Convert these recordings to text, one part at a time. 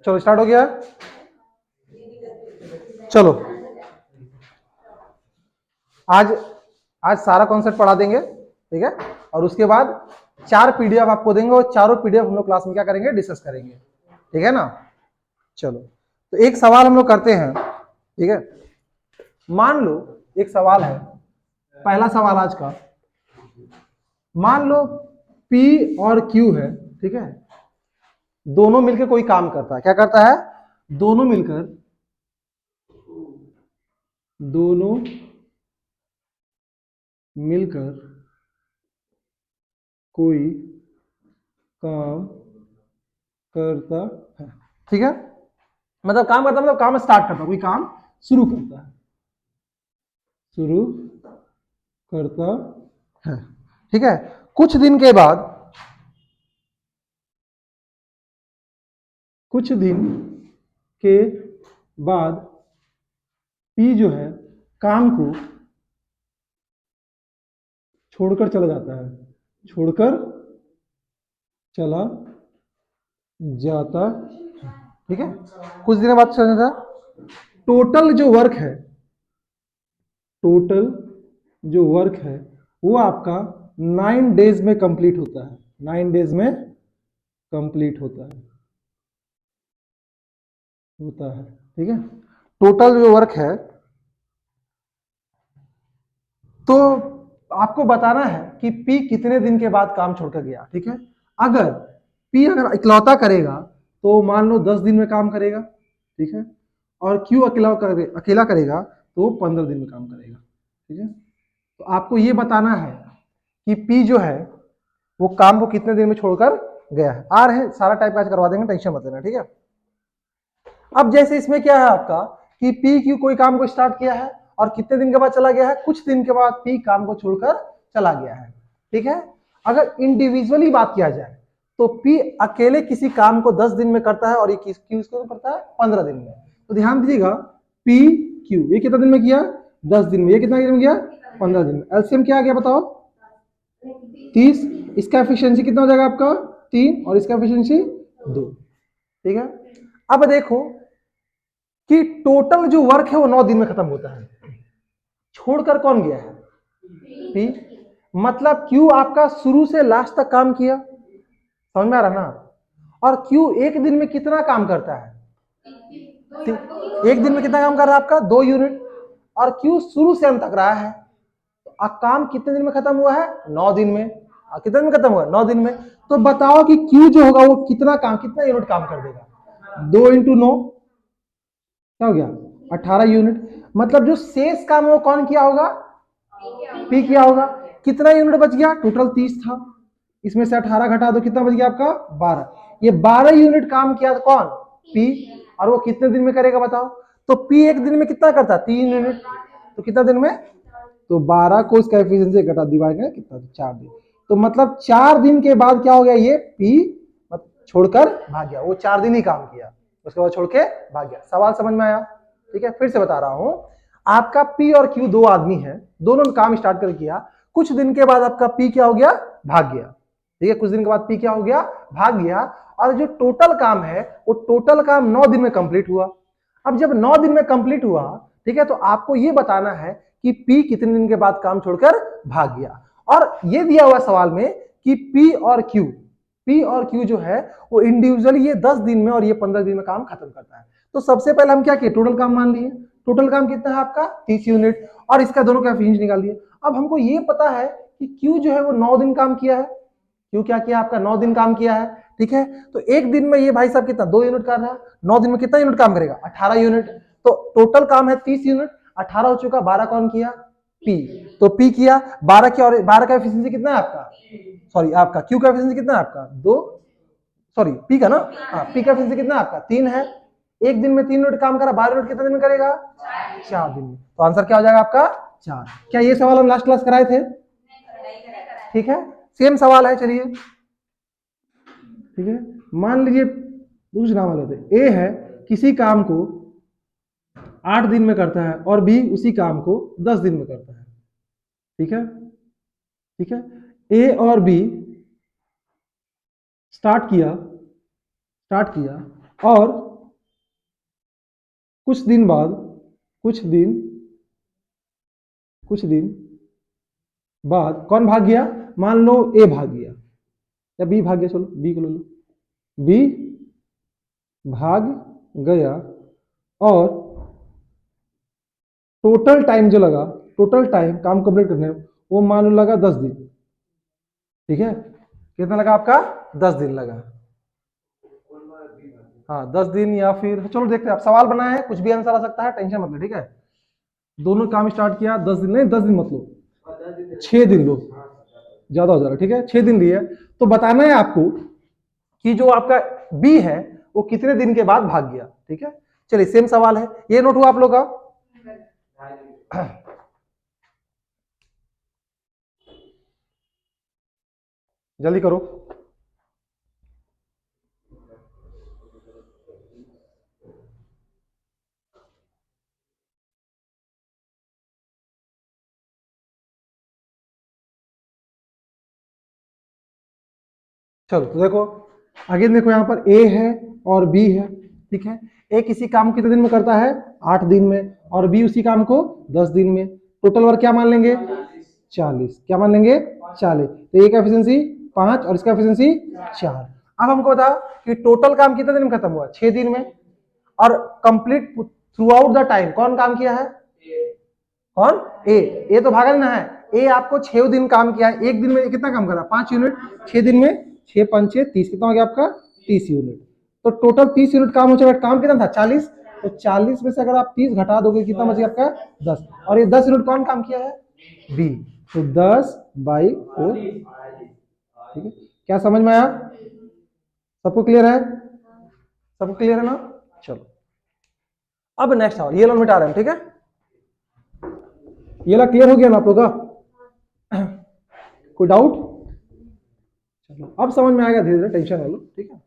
चलो स्टार्ट हो गया। चलो आज आज सारा कॉन्सेप्ट पढ़ा देंगे, ठीक है। और उसके बाद 4 पीडीएफ आपको देंगे और चारों पीडीएफ हम लोग क्लास में क्या करेंगे, डिस्कस करेंगे, ठीक है ना। चलो तो एक सवाल हम लोग करते हैं, ठीक है। मान लो एक सवाल है, पहला सवाल आज का। मान लो P और Q है, ठीक है। दोनों मिलकर कोई काम करता है, क्या करता है? दोनों मिलकर कोई काम करता है, ठीक है। मतलब काम करता है, मतलब काम स्टार्ट करता है, कोई काम शुरू करता है, ठीक है। कुछ दिन के बाद P जो है काम को छोड़कर चला जाता है, ठीक है। कुछ दिन बाद चला जाता है। टोटल जो वर्क है वो आपका 9 डेज में कंप्लीट होता है, 9 डेज में कंप्लीट होता है, ठीक है। टोटल जो वर्क है, तो आपको बताना है कि P कितने दिन के बाद काम छोड़कर गया, ठीक है। अगर P अगर इकलौता करेगा तो मान लो 10 दिन में काम करेगा, ठीक है। और Q अकेला करेगा तो 15 दिन में काम करेगा, ठीक है। तो आपको ये बताना है कि P जो है वो काम को कितने दिन में छोड़कर गया है। आ रहे हैं, सारा टाइप का करवा देंगे, टेंशन मत लेना, ठीक है। अब जैसे इसमें क्या है आपका कि P Q कोई काम को स्टार्ट किया है और कितने दिन के बाद चला गया है, कुछ दिन के बाद P काम को छोड़कर चला गया है, ठीक है। अगर इंडिविजुअली बात किया जाए तो P अकेले किसी काम को 10 दिन में करता है और ये Q इसको करता है 15 दिन में। तो ध्यान दीजिएगा, P Q ये कितना दिन में किया? 10 दिन में। ये कितना दिन में किया? 15 दिन में। एलसीएम क्या आ गया बताओ? 30। इसका एफिशिएंसी कितना हो जाएगा आपका? 3 और इसका एफिशिएंसी 2, ठीक है। अब देखो कि टोटल जो वर्क है वो 9 दिन में खत्म होता है, छोड़कर कौन गया है? P। मतलब Q आपका शुरू से लास्ट तक काम किया, समझ में आ रहा ना। और Q एक दिन में कितना काम करता है? एक दिन में कितना काम कर रहा है आपका? 2 यूनिट। और Q शुरू से अंत तक रहा है, तो काम कितने दिन में खत्म हुआ है? 9 दिन में। कितने दिन में खत्म हुआ? 9 दिन में। तो बताओ कि Q जो होगा वो कितना यूनिट काम कर देगा? 2 इंटू 9 क्या हो गया? 18 यूनिट। मतलब जो शेष काम है वो कौन किया होगा? P किया होगा। कितना यूनिट बच गया? टोटल 30 था, इसमें से 18 घटा दो, कितना बच गया आपका? 12। ये 12 यूनिट काम किया कौन? P। और वो कितने दिन में करेगा बताओ? तो P एक दिन में कितना करता? 3 यूनिट। तो कितना दिन में? तो 12 को इसका एफिशिएंसी घटा डिवाइड करें कितना? 4 दिन। तो मतलब 4 दिन के बाद क्या हो गया? ये P छोड़कर भाग गया। वो 4 दिन ही काम किया, उसके बाद छोड़ के भाग गया। सवाल समझ में आया? ठीक है, फिर से बता रहा हूं। आपका P और Q दो आदमी हैं, दोनों ने काम स्टार्ट कर किया। कुछ दिन के बाद आपका P क्या हो गया? भाग गया, ठीक है। कुछ दिन के बाद P क्या हो गया? भाग गया। और जो टोटल काम है वो टोटल काम 9 दिन में कंप्लीट हुआ। अब जब 9 दिन में कंप्लीट हुआ, ठीक है, तो आपको ये बताना है कि P कितने दिन के बाद काम छोड़कर भाग गया। और ये दिया हुआ सवाल में कि P और Q जो है वो इंडिविजुअली ये 10 दिन में और ये 15 दिन में काम खत्म करता है। तो सबसे पहले हम क्या किए? टोटल काम मान लिए। टोटल काम कितना है आपका? 30 यूनिट। और इसका दोनों का एफिशिएंसी निकाल दिए। अब हमको ये पता है कि Q जो है वो 9 दिन काम किया है। Q क्या किया आपका? 9 दिन काम किया है, ठीक है। तो एक दिन में ये भाई साहब कितना? 2 यूनिट कर रहा है। 9 दिन में कितना यूनिट काम करेगा? 18 यूनिट। तो टोटल काम है 30 यूनिट, 18 हो चुका, 12 कौन किया? P। तो P किया 12 की, और 12 का एफिशिएंसी कितना है आपका? सॉरी, आपका Q का एफिशिएंसी कितना है आपका? 2। सॉरी, P का ना, हाँ, P का एफिशिएंसी कितना है आपका? 3 है। एक दिन में 3 यूनिट काम करा, 12 यूनिट कितने दिन में करेगा? 4 दिन में। तो आंसर क्या हो जाएगा आपका? 4। क्या ये सवाल हम लास्ट क्लास कराए थे? ठीक है, सेम सवाल है, चलिए ठीक है। मान लीजिए दूसरा मान लेते, ए है किसी काम को 8 दिन में करता है और बी उसी काम को 10 दिन में करता है, ठीक है। ठीक है, ए और बी स्टार्ट किया स्टार्ट किया और कुछ दिन बाद कुछ दिन बाद कौन भाग गया? मान लो ए भाग गया या बी भाग गया, चलो बी को ले लो, बी भाग गया और टोटल टाइम जो लगा, टोटल टाइम काम कंप्लीट करने में, वो मान लो लगा 10 दिन। ठीक है, कितना लगा आपका? 10 दिन लगा। हाँ 10 दिन या फिर चलो देखते हैं, आप सवाल बनाए हैं, कुछ भी आंसर आ सकता है, टेंशन मत लो। ठीक है, दोनों काम स्टार्ट किया 10 दिन, नहीं 10 दिन मत लो, 6 दिन लो, ज्यादा हो जा रहा है। ठीक है, 6 दिन लिए तो बताना है आपको कि जो आपका बी है वो कितने दिन के बाद भाग गया। ठीक है, चलिए सेम सवाल है, ये नोट हुआ आप लोग का? जल्दी करो। चलो तो देखो, आगे देखो, यहाँ पर ए है और बी है। ठीक है, ए किसी काम को कितने दिन में करता है? 8 दिन में, और बी उसी काम को 10 दिन में। टोटल वर्क क्या मान लेंगे? 40। क्या मान लेंगे? 40। तो ए का एफिशिएंसी 5 और इसका एफिशिएंसी 4। अब हमको बताओ कि टोटल काम कितने दिन में खत्म हुआ? 6 दिन में। और complete through out the time कौन काम किया है? कौन? ए तो भागा नहीं ना है, ए आपको 6 दिन काम किया है। एक दिन में कितना काम करा? 5 यूनिट। 6 दिन में 6 5 6 30, कितना हो गया आपका? 30 यूनिट। तो टोटल 30 यूनिट काम हो जाएगा। काम कितना था? 40। तो 40 में से अगर आप 30 घटा दोगे, कितना बचेगा आपका? 10। और ये 10 यूनिट कौन काम किया है? बी। तो 10/4। ठीक है, क्या समझ में आया? सबको क्लियर है? सबको क्लियर है ना? चलो अब नेक्स्ट सवाल, ये लोग मिटा रहे हैं। ठीक है, ये ला क्लियर हो गया ना आप लोग का? कोई डाउट? चलो अब समझ में आएगा धीरे धीरे, टेंशन ना लो। ठीक है,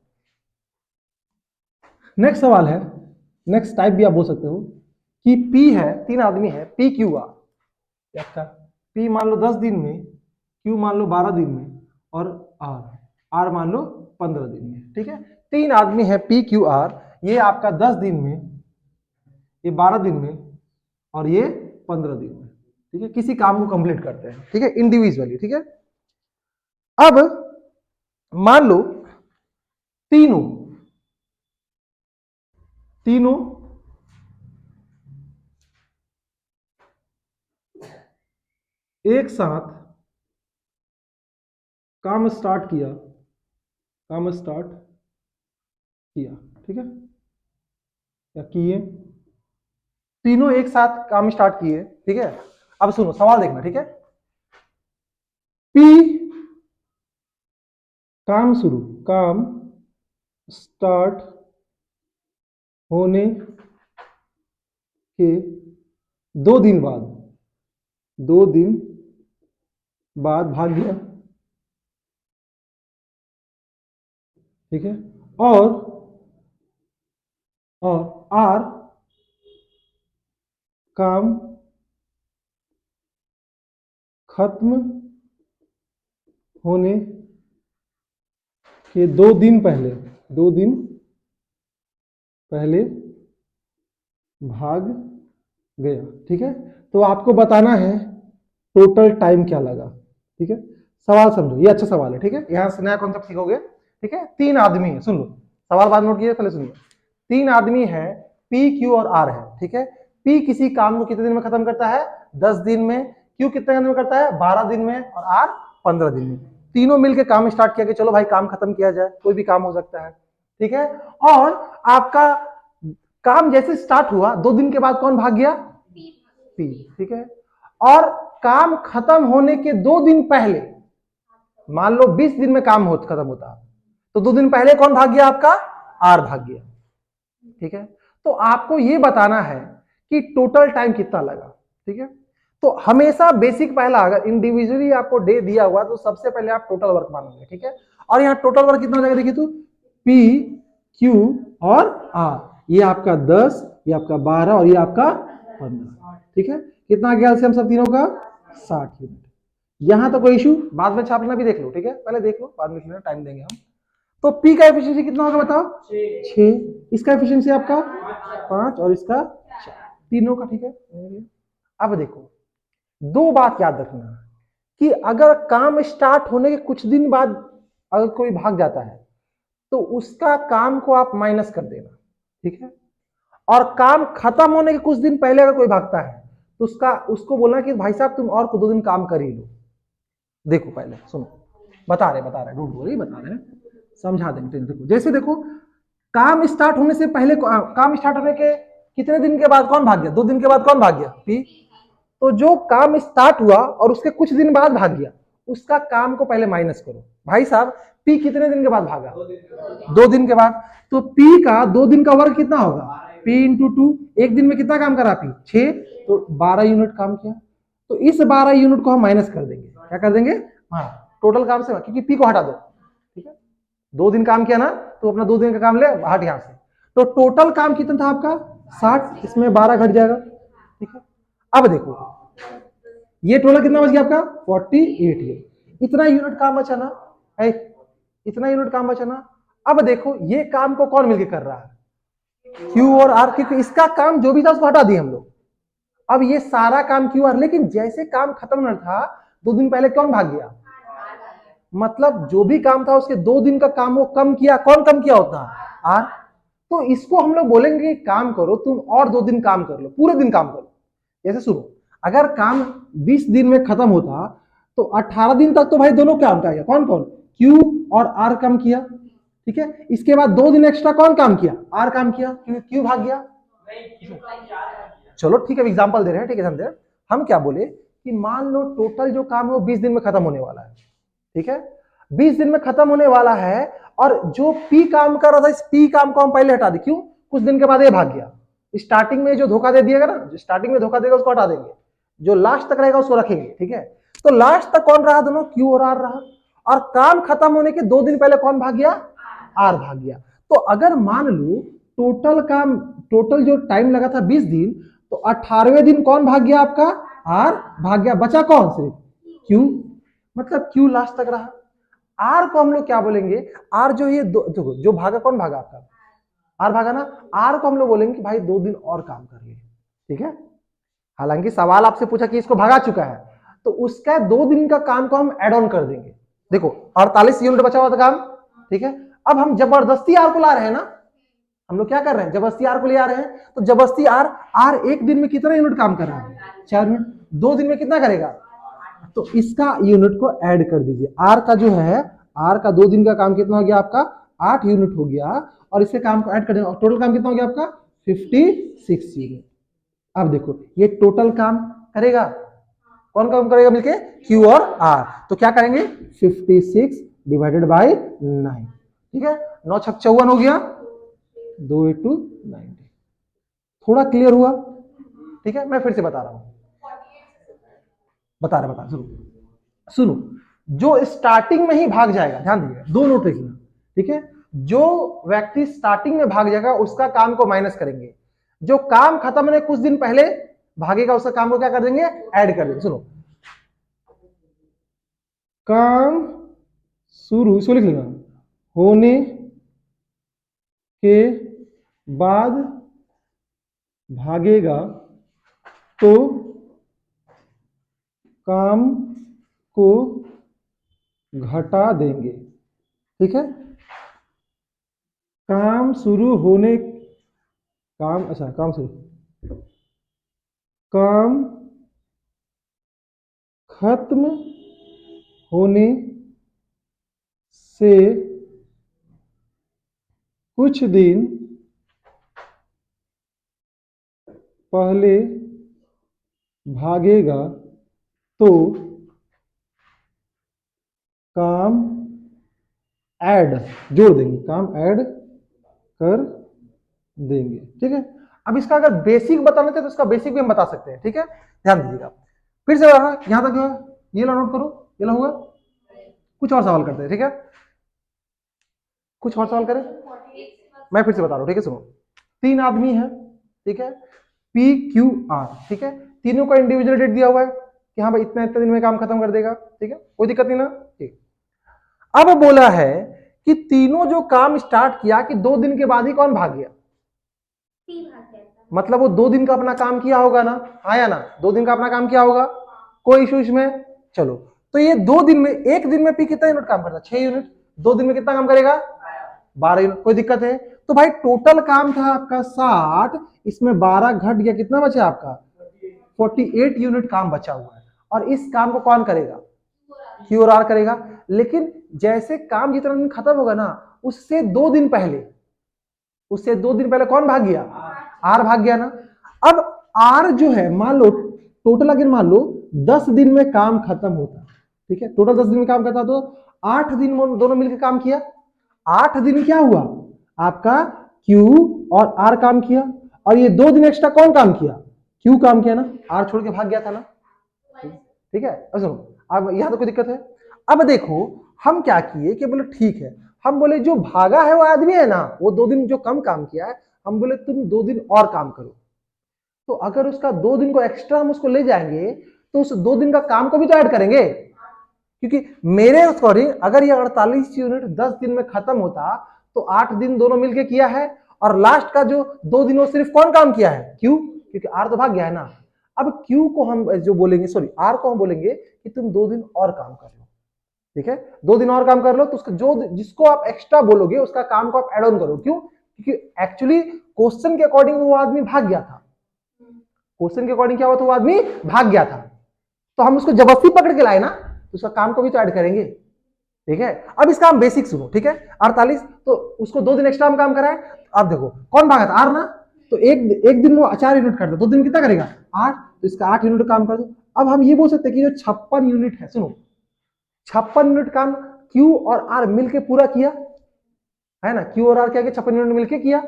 नेक्स्ट सवाल है, नेक्स्ट टाइप भी आप बोल सकते हो कि P है, 3 आदमी है, P Q R। P मान लो 10 दिन में, Q मान लो 12 दिन में, और R मान लो 15 दिन में। ठीक है, 3 आदमी है P Q R, ये आपका 10 दिन में, ये 12 दिन में, और ये 15 दिन में। ठीक है, किसी काम को कंप्लीट करते हैं। ठीक है, इंडिविजुअली। ठीक है, अब मान लो तीनों एक साथ काम स्टार्ट किया। ठीक है, या किए, तीनों एक साथ काम स्टार्ट किए। ठीक है, अब सुनो सवाल देखना। ठीक है, पी काम स्टार्ट होने के 2 दिन बाद, 2 दिन बाद भाग गया। ठीक है, और आर काम खत्म होने के 2 दिन पहले, 2 दिन पहले भाग गया। ठीक है, तो आपको बताना है टोटल टाइम क्या लगा। ठीक है, सवाल समझो, ये अच्छा सवाल है। ठीक है, यहां से नया कॉन्सेप्ट सीखोगे। ठीक है, 3 आदमी है, सुन लो सवाल, बाद नोट किए, पहले सुनिए। 3 आदमी है, P Q और R है। ठीक है, P किसी काम को कितने दिन में खत्म करता है? 10 दिन में। Q कितने दिन में करता है? 12 दिन में। और R 15 दिन में। तीनों मिलकर काम स्टार्ट किया कि चलो भाई काम खत्म किया जाए, कोई भी काम हो सकता है। ठीक है, और आपका काम जैसे स्टार्ट हुआ, 2 दिन के बाद कौन भाग गया? P। ठीक है, और काम खत्म होने के 2 दिन पहले, मान लो 20 दिन में काम खत्म होता, तो 2 दिन पहले कौन भाग गया? आपका R भाग गया। ठीक है, तो आपको ये बताना है कि टोटल टाइम कितना लगा। ठीक है, तो हमेशा बेसिक पहला, अगर इंडिविजुअली आपको डे दिया हुआ तो सबसे पहले आप टोटल वर्क मानोगे। ठीक है, और यहाँ टोटल वर्क कितना हो जाएगा? देखिए तो P Q और R, ये आपका 10, ये आपका 12 और ये आपका 15। ठीक है, कितना गया हम सब तीनों का? 60 यूनिट। यहां तो कोई इशू, बाद में छापना भी देख लो। ठीक है, पहले देख लो, बाद में टाइम देंगे हम। तो P का एफिशिएंसी कितना होगा बताओ? 6। इसका एफिशिएंसी आपका 5 और इसका 4, तीनों का। ठीक है, अब देखो दो बात याद रखना कि अगर काम स्टार्ट होने के कुछ दिन बाद अगर कोई भाग जाता है तो उसका काम को आप माइनस कर देना, ठीक है। और काम खत्म होने के कुछ दिन पहले अगर कोई भागता है तो उसको बोलना कि भाई साहब तुम और 2 दिन काम कर ही लो। देखो पहले सुनो, बता रहे डोंट वरी, बता रहे समझा देंगे। देखो जैसे देखो काम स्टार्ट होने से पहले, काम स्टार्ट होने के कितने दिन के बाद कौन भाग गया? 2 दिन के बाद कौन भाग गया? पी। तो जो काम स्टार्ट हुआ और उसके कुछ दिन बाद भाग गया उसका काम को पहले माइनस करो। भाई साहब पी कितने दिन के बाद भागा? 2 दिन के बाद। तो पी का 2 दिन का वर्ग कितना होगा? P into 2। एक दिन में कितना काम करा पी? 6, तो 12 यूनिट काम किया। तो इस 12 यूनिट को हम माइनस कर देंगे। क्या कर देंगे? हाँ, टोटल काम से, क्योंकि पी को हटा दो, ठीक है। 2 दिन काम किया ना, तो अपना 2 दिन का काम ले हट यहां से। तो टोटल काम कितना था आपका? 60, इसमें 12 घट जाएगा, ठीक है। अब देखो ये टोटल कितना बच गया आपका? 48। इतना यूनिट काम बचा ना, है इतना यूनिट काम बचा ना। अब देखो ये काम को कौन मिलके कर रहा है? Q और R, क्योंकि इसका काम जो भी था उसको हटा दिए हम लोग। अब ये सारा काम Q R, लेकिन जैसे काम खत्म होना था 2 दिन पहले कौन भाग गया? मतलब जो भी काम था उसके 2 दिन का काम वो कम किया। कौन कम किया होता? R। तो इसको हम लोग बोलेंगे काम करो तुम और 2 दिन काम कर लो, पूरे दिन काम करो। जैसे सुनो, अगर काम 20 दिन में खत्म होता तो 18 दिन तक तो भाई दोनों काम किया। कौन कौन? Q और R काम किया, ठीक है। इसके बाद 2 दिन एक्स्ट्रा कौन काम किया? R काम किया, क्योंकि Q भाग गया। चलो ठीक है, एग्जांपल दे रहे हैं, ठीक है समझे। हम क्या बोले कि मान लो टोटल जो काम है वो 20 दिन में खत्म होने वाला है, ठीक है। 20 दिन में खत्म होने वाला है और जो P काम कर रहा था इस P काम को हम पहले हटा दें। क्यों? कुछ दिन के बाद ये भाग गया। स्टार्टिंग में जो धोखा दे दिएगा ना, जो स्टार्टिंग में धोखा देगा उसको हटा देंगे, जो लास्ट तक रहेगा उसको रखेंगे, ठीक है। तो लास्ट तक कौन रहा? दोनों Q और R रहा। और काम खत्म होने के 2 दिन पहले कौन भाग गया? R भाग गया। तो अगर मान लो टोटल जो टाइम लगा था 20 दिन, तो 18वें दिन कौन भाग गया आपका? R भाग गया। बचा कौन? सिर्फ Q, मतलब Q लास्ट तक रहा। R को हम लोग क्या बोलेंगे? R जो ये जो भागा, कौन भागा आपका? R भागा ना। R को हम लोग बोलेंगे कि भाई 2 दिन और काम कर ले, ठीक है। हालांकि सवाल आपसे पूछा कि इसको भागा चुका है तो उसका 2 दिन का काम को हम एड ऑन कर देंगे। देखो 48 यूनिट बचा हुआ था काम, ठीक है। अब हम जबरदस्ती R को ला रहे हैं ना, हम लोग क्या कर रहे हैं? जबरदस्ती R को ले आ रहे हैं। तो जबरदस्ती R एक दिन में कितना यूनिट काम कर रहा है? 4 यूनिट। 2 दिन में कितना करेगा? तो इसका यूनिट को ऐड कर दीजिए। R का जो है, R का 2 दिन का काम कितना हो गया आपका? 8 यूनिट हो गया। और इसके काम को ऐड कर देंगे, टोटल काम कितना हो गया आपका? 56 यूनिट। अब देखो ये टोटल काम करेगा, कौन काम करेगा मिलके? Q और R। तो क्या करेंगे? 56 डिवाइडेड बाय 9, ठीक है। 9 छक 54 हो गया, 2 into 90। थोड़ा क्लियर हुआ? ठीक है, मैं फिर से बता रहा हूं, बता सुनो। जो स्टार्टिंग में ही भाग जाएगा, ध्यान दीजिएगा, 2 नोट रखिएगा, ठीक है। जो व्यक्ति स्टार्टिंग में भाग जाएगा उसका काम को माइनस करेंगे। जो काम खत्म होने कुछ दिन पहले भागेगा उसका काम को क्या कर देंगे? ऐड कर देंगे। सुनो, काम शुरू, इसको लिख लेना, होने के बाद भागेगा तो काम को घटा देंगे, ठीक है। काम शुरू होने, काम शुरू, काम खत्म होने से कुछ दिन पहले भागेगा तो काम ऐड जोड़ देंगे, काम ऐड कर देंगे, ठीक है। अब इसका अगर बेसिक बताना चाहते तो इसका बेसिक भी हम बता सकते हैं, ठीक है। ध्यान दीजिएगा, फिर से यहां तक जो है ये ला नोट करो, ये ला होगा। कुछ और सवाल करते हैं, ठीक है। कुछ और सवाल करें, मैं फिर से बता रहा हूं, ठीक है। सुनो, 3 आदमी है, ठीक है, P Q R, ठीक है। तीनों का इंडिविजुअल डेट दिया हुआ है कि हाँ भाई इतना इतने दिन में काम खत्म कर देगा, ठीक है, कोई दिक्कत नहीं ना, ठीक। अब बोला है कि तीनों जो काम स्टार्ट किया कि 2 दिन के बाद ही कौन भाग गया? मतलब वो 2 दिन का अपना काम किया होगा ना, हाँ या ना? 2 दिन का अपना काम किया होगा, कोई इशू इसमें? चलो, तो ये 2 दिन में, एक दिन में पी कितना यूनिट काम करता है? 6 यूनिट। 2 दिन में कितना काम करेगा? 12 यूनिट। कोई दिक्कत है? तो भाई टोटल काम था आपका 60, इसमें 12 घट गया, कितना बचा आपका? 48 यूनिट काम बचा हुआ है। और इस काम को कौन करेगा? क्यू और आर करेगा। लेकिन जैसे काम जितना दिन खत्म होगा ना, उससे 2 दिन पहले, उससे 2 दिन पहले कौन भाग गया? आर भाग गया ना। अब आर जो है, मान लो टोटल अगर मान लो 10 दिन में काम खत्म होता, ठीक है, टोटल 10 दिन में काम करता, तो 8 दिन में दोनों मिलकर काम किया। 8 दिन क्या हुआ आपका? क्यू और आर काम किया, और ये 2 दिन एक्स्ट्रा कौन काम किया? क्यू काम किया ना, आर छोड़ के भाग गया था ना। ठीक है, अब सुनो, अब यहां तो कोई दिक्कत है? अब देखो हम क्या किए कि बोले ठीक है, हम बोले जो भागा है वो आदमी है ना, वो 2 दिन जो कम काम किया है, हम बोले तुम 2 दिन और काम करो। तो अगर उसका 2 दिन को एक्स्ट्रा हम उसको ले जाएंगे, तो उस 2 दिन का काम को भी तो ऐड करेंगे, क्योंकि मेरे अकॉर्डिंग अगर ये 48 यूनिट 10 दिन में खत्म होता, तो 8 दिन दोनों मिलके किया है, और लास्ट का जो 2 दिन वो सिर्फ कौन काम किया है? क्यू, क्योंकि आर तो भाग गया है ना। अब क्यू को हम जो बोलेंगे, सॉरी आर को हम बोलेंगे कि तुम 2 दिन और काम कर लो, ठीक है, 2 दिन और काम कर लो, तो उसका जो जिसको आप एक्स्ट्रा बोलोगे उसका काम को आप एड ऑन करो। क्यों? क्योंकि एक्चुअली क्वेश्चन के अकॉर्डिंग वो आदमी भाग गया था, क्वेश्चन के अकॉर्डिंग क्या हुआ था? वो आदमी भाग गया था, तो हम उसको जबरदस्ती पकड़ के लाए ना, तो उसका काम को भी तो ऐड करेंगे, ठीक है। अब इसका हम बेसिक सुनो, ठीक है, 48, तो उसको 2 दिन एक्स्ट्रा हम काम कराए। अब देखो कौन भागा था? आर ना। तो एक एक दिन वो 4 यूनिट करता, 2 दिन कितना करेगा? 8, तो इसका 8 यूनिट काम कर दो। अब हम ये बोल सकते हैं कि जो 56 यूनिट है, सुनो, 56 यूनिट काम क्यू और आर मिलके पूरा किया है ना, क्यू और आर क्या किया? 56 यूनिट मिलके किया,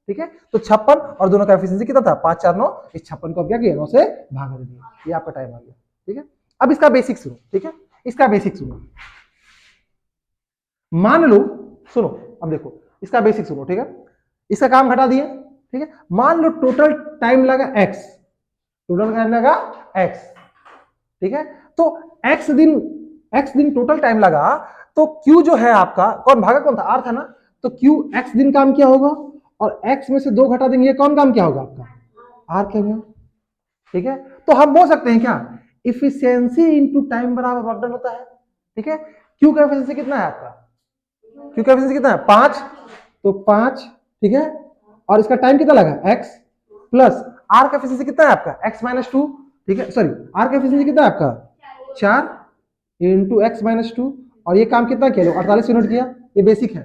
ठीक है। तो 56 और दोनों का एफिशिएंसी कितना था? 5 4 9, इस 56 को क्या किया? 9 से भाग दिया, ये आपका टाइम आ गया, ठीक है। अब इसका बेसिक सुनो, ठीक है, इसका बेसिक सुनो। मान लो, सुनो, अब देखो इसका बेसिक सुनो, ठीक है, इसका काम घटा दिए, ठीक है। मान लो टोटल टाइम लगा एक्स, टोटल टाइम लगा एक्स, ठीक है। तो एक्स दिन टोटल टाइम लगा, तो क्यू जो है आपका, कौन भागा? कौन था? आर था ना। तो क्यू एक्स दिन काम किया होगा, और एक्स में से 2 घटा देंगे, कौन काम किया होगा? आपका आर क्या हुआ, ठीक है। तो हम बोल सकते हैं क्या? इफिशियंसी इनटू टाइम बराबर वर्क डन होता है, ठीक है। क्यू का एफिशिएंसी कितना है आपका? क्यू का एफिशिएंसी कितना है? 5, तो 5, ठीक है। और इसका टाइम कितना लगा? एक्स, प्लस आर का एफिशिएंसी कितना है आपका? एक्स माइनस 2, ठीक है, सॉरी, आर का एफिशिएंसी कितना है आपका? 4 इंटू एक्स माइनस 2, और ये काम कितना किया? 48 यूनिट किया, ये बेसिक है,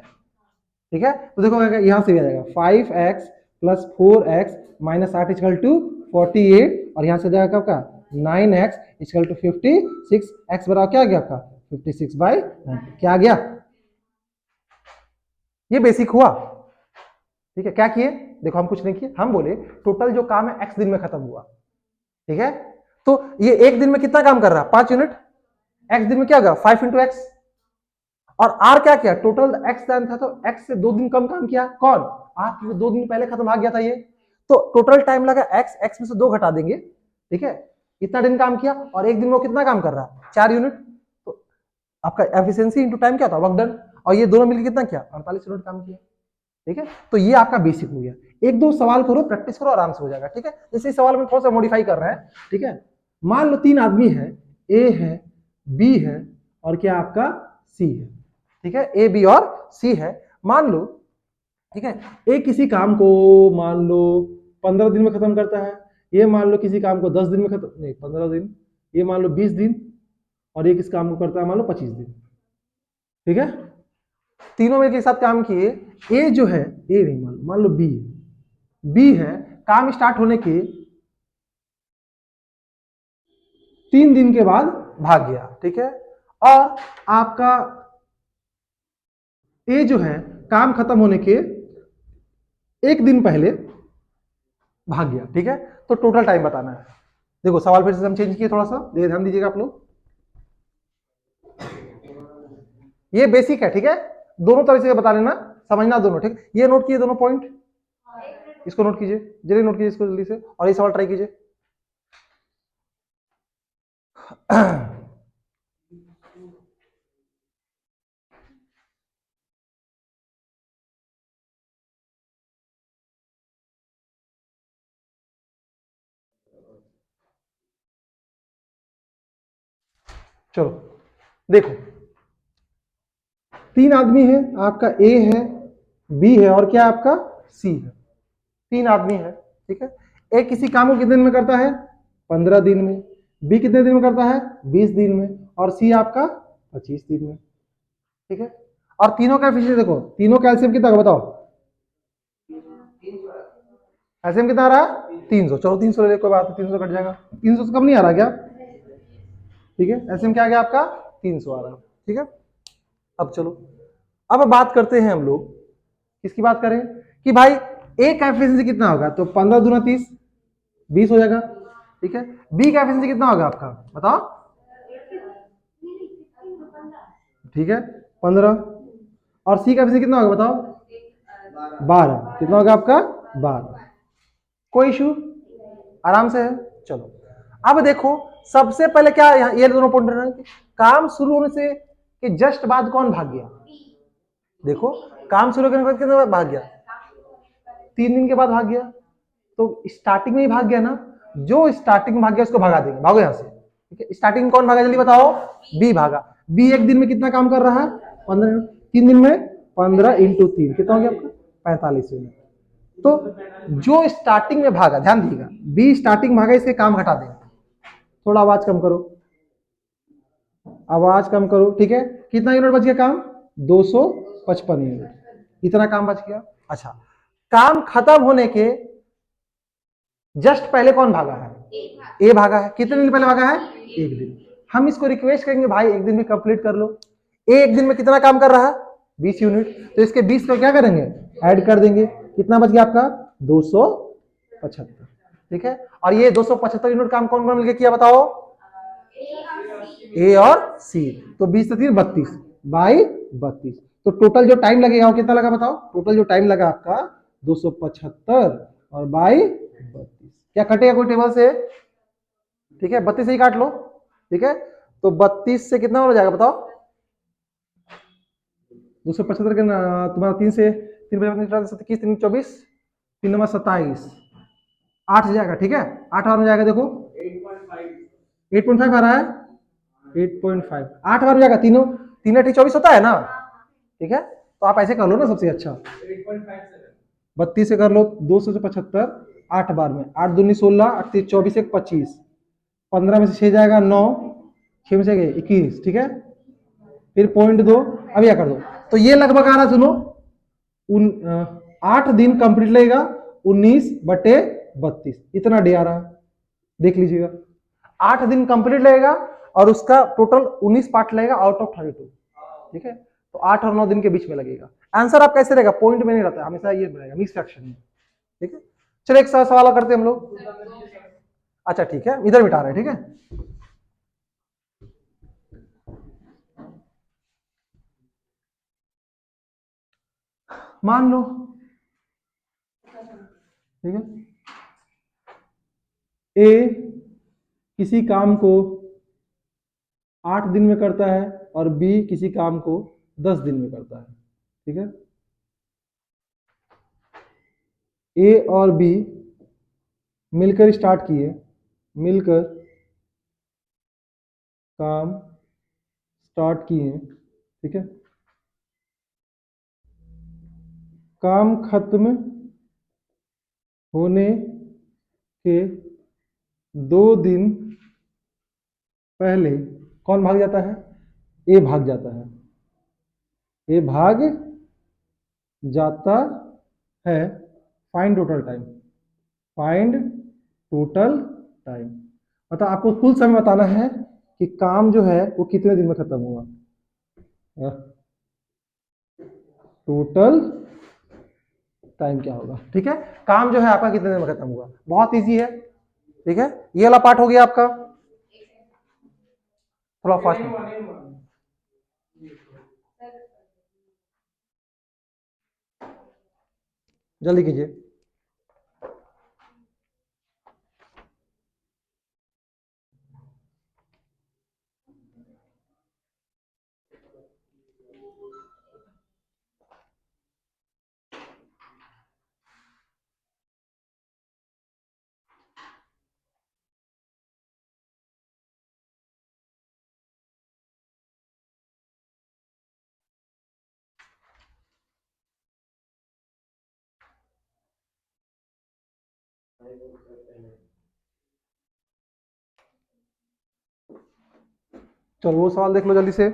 ठीक है। तो देखो यहां से भी आ जाएगा 5x plus 4x minus 8 equal to 48, और यहां से जाएगा आपका 9x इक्वल टू 56, x बराबर क्या आ गया आपका? 56/9, क्या आ गया? ये बेसिक हुआ, ठीक है। क्या किए? देखो हम कुछ नहीं किए, हम बोले टोटल जो काम है x दिन में खत्म हुआ, ठीक है। तो ये एक दिन में कितना काम कर रहा है? 5 यूनिट, x दिन में क्या होगा? 5 इंटू एक्स। और आर क्या किया? टोटल एक्स टाइम था, तो एक्स से 2 दिन कम काम किया, कौन? आर, क्योंकि 2 दिन पहले खत्म आ गया था ये। तो टोटल टाइम लगा एक्स, एक्स में से 2 घटा देंगे, ठीक है, इतना दिन काम किया, और एक दिन वो कितना काम कर रहा है? 4 यूनिट। तो आपका एफिशिएंसी इंटू टाइम क्या होता है? Work done. और ये दोनों मिलकर कितना किया? 48 यूनिट काम किया, ठीक है। तो ये आपका बेसिक हो गया। एक दो सवाल करो, प्रैक्टिस करो, आराम से हो जाएगा, ठीक है। जैसे इस सवाल में थोड़ा सा मॉडिफाई कर रहे हैं, ठीक है। मान लो 3 आदमी है, ए है, बी है, और क्या आपका सी है, ठीक है, ए बी और सी है। मान लो, ठीक है, ए किसी काम को मान लो 15 दिन में खत्म करता है, ये मान लो किसी काम को 10 दिन में खत्म, नहीं 15 दिन, ये मान लो 20 दिन, और ये किस काम को करता है मान लो 25 दिन, ठीक है। तीनों में एक साथ काम किए। ए जो है, ए नहीं, मान लो बी, बी है, काम स्टार्ट होने के 3 दिन के बाद भाग गया, ठीक है। और आपका ए जो है काम खत्म होने के 1 दिन पहले भाग गया, ठीक है। तो टोटल टाइम बताना है। देखो सवाल फिर से हम चेंज किए, थोड़ा सा ध्यान दीजिएगा आप लोग। ये बेसिक है, ठीक है, दोनों तरह से बता लेना, समझना दोनों, ठीक। ये नोट किए दोनों पॉइंट, इसको नोट कीजिए, जल्दी नोट कीजिए इसको जल्दी से, और ये सवाल ट्राई कीजिए। चलो देखो, 3 आदमी है, आपका ए है, बी है और क्या आपका सी है। 3 आदमी है, ठीक है। ए किसी काम को कितने दिन में करता है? 15 दिन में। बी कितने दिन में करता है? 20 दिन में। और सी आपका 25 दिन में, ठीक है। और तीनों का एफिशिएंसी देखो, तीनों का एलसीएम कितना होगा बताओ? एलसीएम कितना आ रहा है? 300। चलो 300 ले ले, कोई बात नहीं, 300 कट जाएगा। 300 से कम नहीं आ रहा क्या? ठीक है, एलसीएम क्या आ गया आपका? 300 आ रहा है, ठीक है। अब चलो, अब बात करते हैं हम लोग, किसकी बात करें कि भाई ए का एफिशिएंसी कितना होगा? तो 15 दूना 30, 20 हो जाएगा, ठीक है। बी का एफिशिएंसी कितना होगा आपका बताओ? ठीक है, 15। और सी का एफिशिएंसी कितना होगा बताओ? 12। कितना होगा आपका? 12। कोई इशू? आराम से है। चलो अब देखो, सबसे पहले क्या यहाँ ये दोनों पॉइंट रहना कि काम शुरू होने से कि जस्ट बाद कौन भाग गया? देखो, काम शुरू करने के बाद कितने बाद भाग गया? 3 दिन के बाद भाग गया। तो स्टार्टिंग में ही भाग गया ना, जो स्टार्टिंग में भाग गया उसको भगा देंगे, भागो यहां से, ठीक है। स्टार्टिंग में कौन भागा जल्दी बताओ? बी भागा। बी एक दिन में कितना काम कर रहा है? 15। 3 दिन में 15 इंटू 3 कितना हो गया आपका? 45 मिनट। तो जो स्टार्टिंग में भागा, ध्यान दीजिएगा, बी स्टार्टिंग भागा, इसके काम घटा देंगे। थोड़ा आवाज कम करो, आवाज कम करो, ठीक है। कितना यूनिट बच गया काम? 255 यूनिट, इतना काम बच गया। अच्छा, काम खत्म होने के जस्ट पहले कौन भागा है? ए भागा है। कितने दिन पहले भागा है? 1 दिन। हम इसको रिक्वेस्ट करेंगे भाई 1 दिन में कंप्लीट कर लो। ए 1 दिन में कितना काम कर रहा है? 20 यूनिट। तो इसके 20 को क्या करेंगे? ऐड कर देंगे। कितना बच गया आपका? 275, ठीक है। और ये 275 यूनिट काम कौन कौन मिलकर किया बताओ? ए और सी। तो 20 से 3 32 बाई 32। तो टोटल जो टाइम लगेगा वो कितना लगा बताओ? टोटल जो टाइम लगा आपका 275 और बाई 32। क्या कटेगा कोई टेबल से? ठीक है, 32 से ही काट लो, ठीक है। तो 32 से कितना हो जाएगा बताओ? 275 का तुम्हारा 3 से 3 3 24, 3 नंबर 27, 8 जाएगा, ठीक है। 8 बार में जाएगा, देखो 8.5 आ रहा है। 8.5 8 बार में जाएगा, तीनों 3 8 24 होता है ना, ठीक है। तो आप ऐसे कर लो ना, सबसे अच्छा 32 से कर लो, 275 8 बार में, 8 दूनी 16, 8 3 24 1 25, 15 में से 6 जाएगा 9, 6 में से 21, ठीक है। फिर पॉइंट दो, अब क्या कर दो, तो ये लगभग आ रहा, सुनो, 8 दिन कंप्लीट लगेगा, 19/32 इतना डे आ रहा है, देख लीजिएगा। 8 दिन कंप्लीट लगेगा और उसका टोटल 19 पार्ट लगेगा आउट ऑफ 32, ठीक है। तो 8 और 9 दिन के बीच में लगेगा। आंसर आप कैसे रहेगा? पॉइंट में नहीं रहता, हमेशा ये रहेगा मिक्स फ्रैक्शन में, ठीक है। चलो एक सवाल करते हैं हम लोग। अच्छा ठीक है, इधर मिटा रहे हैं, ठीक है। मान लो, ठीक है, ए किसी काम को 8 दिन में करता है और बी किसी काम को 10 दिन में करता है, ठीक है। ए और बी मिलकर स्टार्ट किए, मिलकर काम स्टार्ट किए, ठीक है। काम खत्म होने के 2 दिन पहले कौन भाग जाता है? ए भाग जाता है। ए भाग जाता है। Find total time, find total time, मतलब आपको कुल समय बताना है कि काम जो है वो कितने दिन में खत्म हुआ। टोटल टाइम क्या होगा, ठीक है। काम जो है आपका कितने दिन में खत्म हुआ, बहुत इजी है, ठीक है। ये वाला पार्ट हो गया आपका, थोड़ा फास्ट जल्दी कीजिए। चलो वो सवाल देख लो जल्दी से।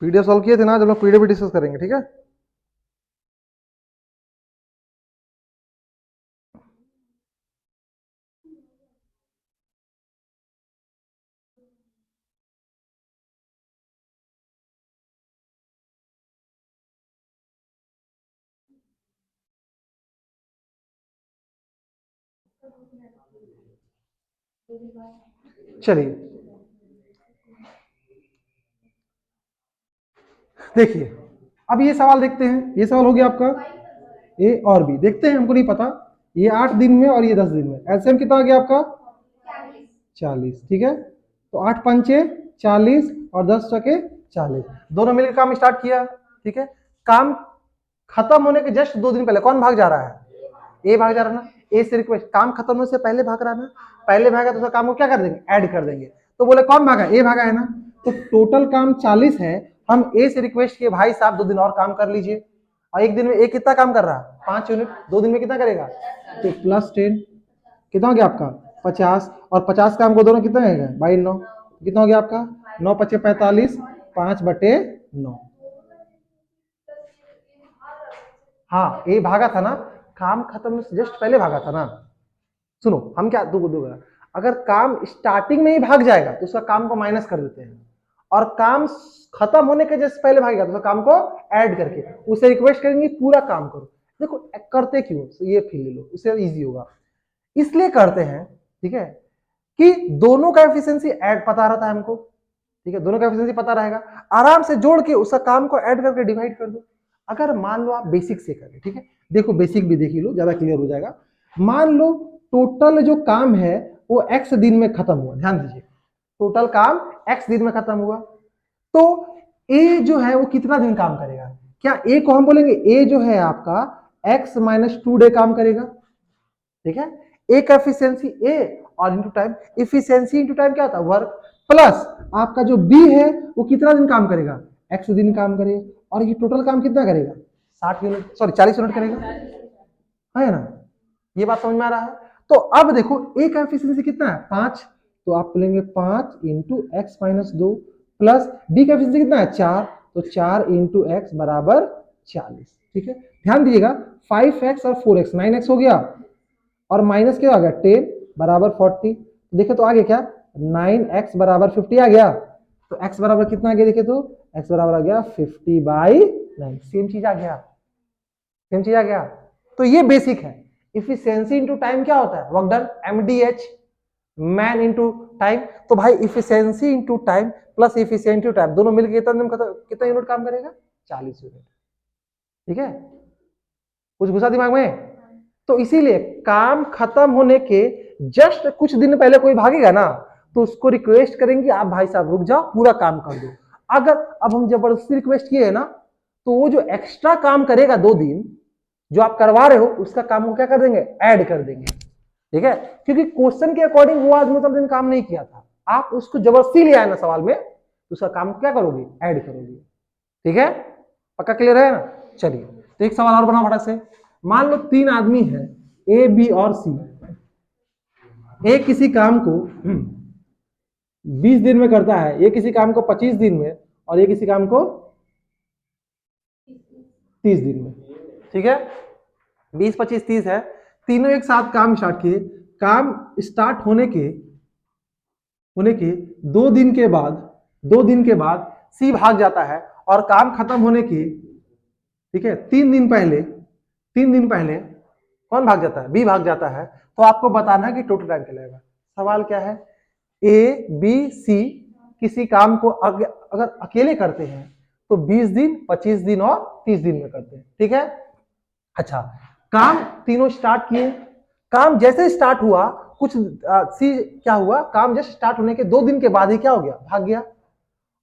पीडीएफ सॉल्व किए थे ना, जब लोग पीडीएफ भी डिस्कस करेंगे, ठीक है। चलिए देखिए, अब ये सवाल देखते हैं। ये सवाल हो गया आपका ए और बी, देखते हैं, हमको नहीं पता। ये 8 दिन में और ये 10 दिन में, एलसीएम कितना आ गया आपका 40, ठीक है। तो 8 पंचे 40 और 10 चके 40, दोनों मिलकर काम स्टार्ट किया, ठीक है। काम खत्म होने के जस्ट 2 दिन पहले कौन भाग जा रहा है, ए भाग जा रहा है ना। ए से रिक्वेस्ट, काम खत्म होने से पहले भाग रहा है ना, पहले भागा तो उसका काम को क्या कर देंगे, ऐड कर देंगे। तो बोले कौन भागा, ए भागा है ना। तो टोटल काम 40 है, हम ए से रिक्वेस्ट किए भाई साहब 2 दिन और काम कर लीजिए। और एक दिन में ए कितना काम कर रहा है, 5 यूनिट, 2 दिन में कितना करेगा, तो +10 कितना हो गया आपका 50, और 50 का हमको दोनों कितना है बाई 9, कितना हो गया आपका 9 पचे 45, 5/9। हाँ ए भागा था ना, काम खत्म से जस्ट पहले भागा था ना। सुनो हम क्या दूंगा, अगर काम स्टार्टिंग में ही भाग जाएगा तो उसका काम को माइनस कर देते हैं, और काम खत्म होने के जस्ट पहले भागेगा तो उसका काम को ऐड करके उसे रिक्वेस्ट करेंगे पूरा काम करो। देखो करते क्यों, तो ये फील ले लो, उससे इजी होगा, इसलिए करते हैं, ठीक है, कि दोनों का एफिशिएंसी ऐड पता रहता है हमको, ठीक है। दोनों का एफिशिएंसी पता रहेगा, आराम से जोड़ के उसका काम को ऐड करके डिवाइड कर दो। अगर मान लो आप बेसिक से करें, ठीक है, देखो बेसिक भी देख लो, ज्यादा क्लियर हो जाएगा। मान लो टोटल जो काम है वो x दिन में खत्म हुआ, ध्यान दीजिए, टोटल काम x दिन में खत्म हुआ, तो a जो है वो कितना दिन काम करेगा, क्या a को हम बोलेंगे a जो है आपका x - 2 डे काम करेगा, ठीक है। a का एफिशिएंसी a और into time, efficiency into time क्या होता है, वर्क, प्लस आपका जो b है वो कितना दिन काम करेगा, x दिन काम करेगा, और ये टोटल काम कितना करेगा 60 यूनिट, सॉरी 40 यूनिट करेगा, है ना। ये बात समझ में आ रहा है। तो अब देखो a का एफिशिएंसी कितना है 5, तो आप लेंगे 5 × x - 2, प्लस b का एफिशिएंसी कितना है 4, तो 4 × x बराबर 40, ठीक है। ध्यान दीजिएगा 5x और 4x 9x हो गया, और माइनस क्या आ गया 10 बराबर 40, देखे तो आगे क्या 9x बराबर 50 आ गया, तो x बराबर कितना आ गया, देखे तो x बराबर आ गया 50/9, सेम चीज आ गया, सेम चीज आ गया। तो ये बेसिक है। इफिशियंसी इनटू टाइम क्या होता है, work done, MDH, man into time. तो भाई efficiency into time plus efficient into time दोनों मिलकर कितना यूनिट काम करेगा 40 यूनिट, ठीक है। कुछ घुसा दिमाग में। तो इसीलिए काम खत्म होने के जस्ट कुछ दिन पहले कोई भागेगा ना, तो उसको रिक्वेस्ट करेंगे आप भाई साहब रुक जाओ पूरा काम कर दो। अगर अब हम जबरदस्ती रिक्वेस्ट किए है ना, तो वो जो एक्स्ट्रा काम करेगा 2 दिन जो आप करवा रहे हो उसका काम को क्या कर देंगे, ऐड कर देंगे, ठीक है। क्योंकि क्वेश्चन के अकॉर्डिंग वो आदमी उतना दिन काम नहीं किया था, आप उसको जबरदस्ती ले आए ना सवाल में, तो उसका काम क्या करोगे, ऐड करोगे, ठीक है। पक्का क्लियर है ना। चलिए तो एक सवाल और बनाओ फटाक से। मान लो 3 आदमी है ए बी और सी, ए किसी काम को 20 दिन में करता है, ये किसी काम को 25 दिन में, और ये किसी काम को 30 दिन में, ठीक है। 20 25 30 है, तीनों एक साथ काम स्टार्ट किए, काम स्टार्ट होने के 2 दिन के बाद 2 दिन के बाद सी भाग जाता है, और काम खत्म होने के, ठीक है, 3 दिन पहले कौन भाग जाता है, बी भाग जाता है। तो आपको बताना है कि टोटल टाइम क्या लगेगा। सवाल क्या है, ए बी सी किसी काम को अगर अकेले करते हैं तो 20 दिन 25 दिन और 30 दिन में करते हैं, ठीक है। अच्छा, काम तीनों स्टार्ट किए, काम जैसे स्टार्ट हुआ कुछ सी क्या हुआ, काम जस्ट स्टार्ट होने के 2 दिन के बाद ही क्या हो गया, भाग गया।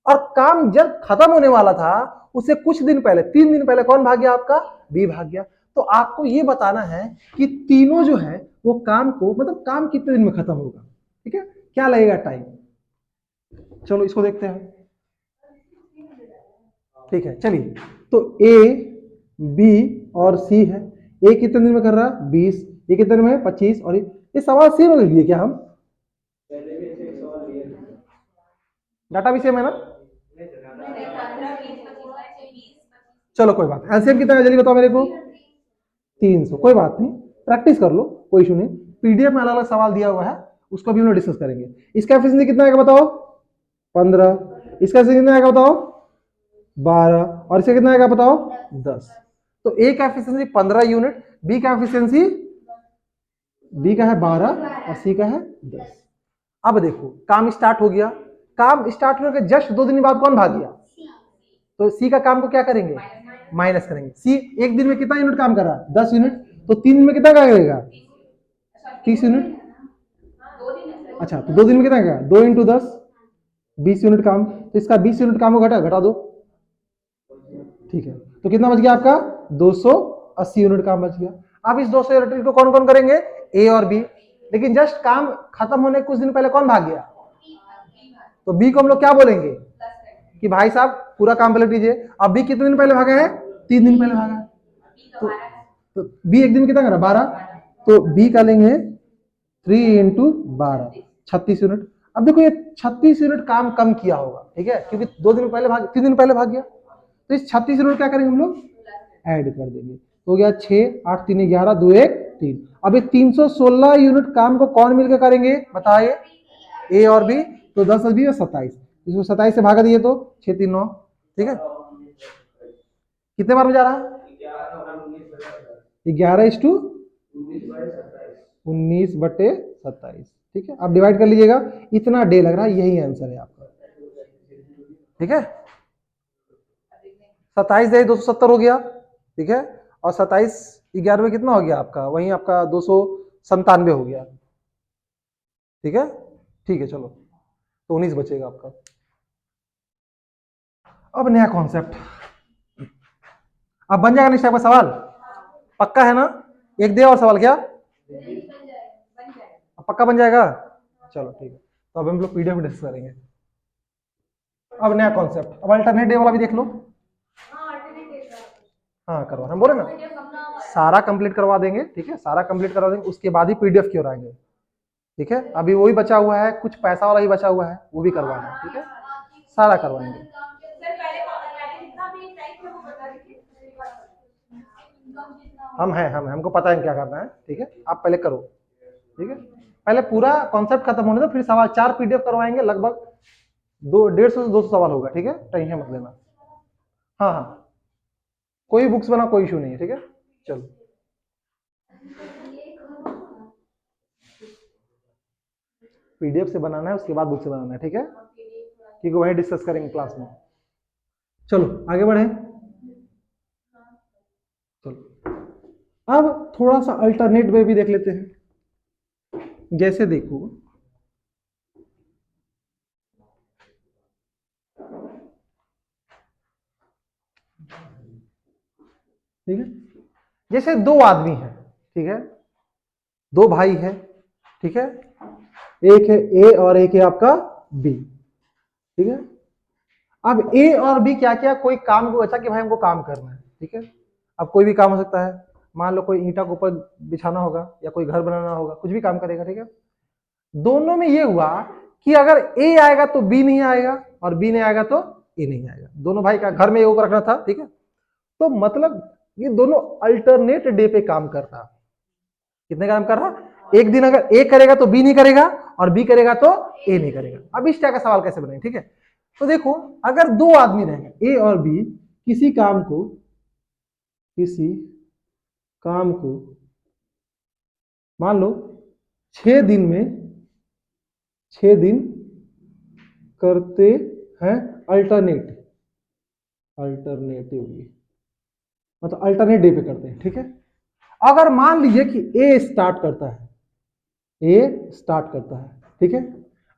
और काम जब खत्म होने वाला था उससे कुछ दिन पहले 3 दिन पहले कौन भाग गया, आपका बी भाग गया। तो आपको ये बताना है कि तीनों जो है वो काम को, मतलब काम कितने दिन में खत्म होगा, ठीक है। क्या लगेगा टाइम। चलो इसको देखते हैं, ठीक है। चलिए, तो ए, बी और सी है। ए कितने दिन में कर रहा है 20, ये कितने दिन में है 25, और ये सवाल सेम लिख दिए क्या हम? डाटा भी सेम है ना? चलो कोई बात, एलसीएम कितना है जल्दी बताओ मेरे को। 300, कोई बात नहीं, प्रैक्टिस कर लो, कोई इशू नहीं। पीडीएफ में अलग अलग सवाल दिया हुआ है, उसको भी हम लोग डिस्कस करेंगे। इसका एफिशिएंसी कितना आएगा बताओ? 15। इसका एफिशिएंसी कितना आएगा बताओ? 12। और इसका कितना आएगा बताओ? 10। तो ए का एफिशिएंसी 15 यूनिट, बी का एफिशिएंसी, बी का है 12 और सी का है 10। अब देखो काम स्टार्ट हो गया, काम स्टार्ट होने के जस्ट 2 दिन बाद कौन भाग गया? तो सी का काम को क्या करेंगे? माइनस करेंगे। सी एक दिन में कितना यूनिट काम कर रहा है? 10 यूनिट। तो 3 दिन में कितना करेगा? 30 यूनिट। अच्छा, तो 2 दिन में कितना करेगा? 2 × 10, 20 यूनिट काम। तो इसका 20 यूनिट काम को घटा दो, ठीक है। तो कितना बच गया आपका? 280 यूनिट काम बच गया। अब इस 200 यूनिट को कौन कौन करेंगे? ए और बी। लेकिन जस्ट काम खत्म होने कुछ दिन पहले कौन भाग गया? तो बी को हम लोग क्या बोलेंगे कि भाई साहब पूरा काम पहले कीजिए। अब बी कितने दिन पहले भागा है? 3 दिन पहले भागा है। तो बी एक दिन कितना करा? 12। तो बी का लेंगे 3 × 12, 36 यूनिट। अब देखो ये 36 यूनिट काम कम किया होगा, ठीक है, क्योंकि 2 दिन पहले 3 दिन पहले भाग गया। तो इस 36 यूनिट क्या करेंगे हम लोग? ऐड कर देंगे। तो हो गया 6, 8, 3, 11, 2, 1, 3। अब ये 316 यूनिट काम को कौन मिलकर करेंगे बताइए? ए और बी। तो 10 और 20 27, इसको 27 से भागा दिए तो 6, 3, 9, ठीक है। कितने बार में जा रहा है? 11:19/27, ठीक है। आप डिवाइड कर लीजिएगा, इतना डे लग रहा है, यही आंसर है आपका, ठीक है। 27 दे 270 हो गया, ठीक है। और 27 11 में कितना हो गया आपका? वहीं आपका 297 हो गया, ठीक है। ठीक है, चलो, तो 19 बचेगा आपका। अब नया कॉन्सेप्ट, अब बन जाएगा निश्चय आपका सवाल, पक्का है ना? एक दे और सवाल, क्या पक्का बन जाएगा? चलो ठीक है, तो अब हम लोग पीडीएफ में डिस्कस करेंगे। अब नया कॉन्सेप्ट, अब अल्टरनेट डे वाला भी देख लो। हाँ करवा, हम बोले ना सारा कंप्लीट करवा देंगे, ठीक है, सारा कंप्लीट करवा देंगे, उसके बाद ही पीडीएफ की ओर आएंगे, ठीक है। अभी वही बचा हुआ है, कुछ पैसा वाला ही बचा हुआ है, वो भी करवाना है, ठीक है, सारा करवाएंगे। हम हमको पता है क्या करना है, ठीक है, आप पहले करो, ठीक है। पहले पूरा कॉन्सेप्ट खत्म होने दो, फिर सवाल 4 पीडीएफ करवाएंगे, लगभग 150 से 200 सवाल होगा, ठीक है, टेंशन मत लेना। हाँ हाँ, कोई बुक्स बना, कोई इशू नहीं है, ठीक है। चलो पीडीएफ से बनाना है, उसके बाद बुक से बनाना है, ठीक है, क्योंकि वही डिस्कस करेंगे क्लास में। चलो आगे बढ़े। चलो अब थोड़ा सा अल्टरनेट वे भी देख लेते हैं। जैसे देखो, ठीक है, जैसे 2 आदमी हैं, ठीक है, 2 भाई है, ठीक है, एक है ए और एक है आपका बी, ठीक है। अब ए और बी क्या क्या कोई काम को अच्छा कि भाई हमको काम करना है, ठीक है। अब कोई भी काम हो सकता है, मान लो कोई ईंटा के ऊपर बिछाना होगा या कोई घर बनाना होगा, कुछ भी काम करेगा, ठीक है। दोनों में ये हुआ कि अगर ए आएगा तो बी नहीं आएगा, और बी नहीं आएगा तो ए नहीं आएगा। दोनों भाई का घर में ऊपर रखना था, ठीक है। तो मतलब ये दोनों अल्टरनेट डे पे काम कर रहा। कितने काम कर रहा? एक दिन अगर ए करेगा तो बी नहीं करेगा, और बी करेगा तो ए नहीं करेगा। अब इस तरह का सवाल कैसे बनेगा, ठीक है। तो देखो, अगर 2 आदमी रहेंगे ए और बी, किसी काम को मान लो 6 दिन करते हैं अल्टरनेटिवली, मतलब अल्टरनेट डे पे करते हैं, ठीक है। अगर मान लीजिए कि ए स्टार्ट करता है, ठीक है।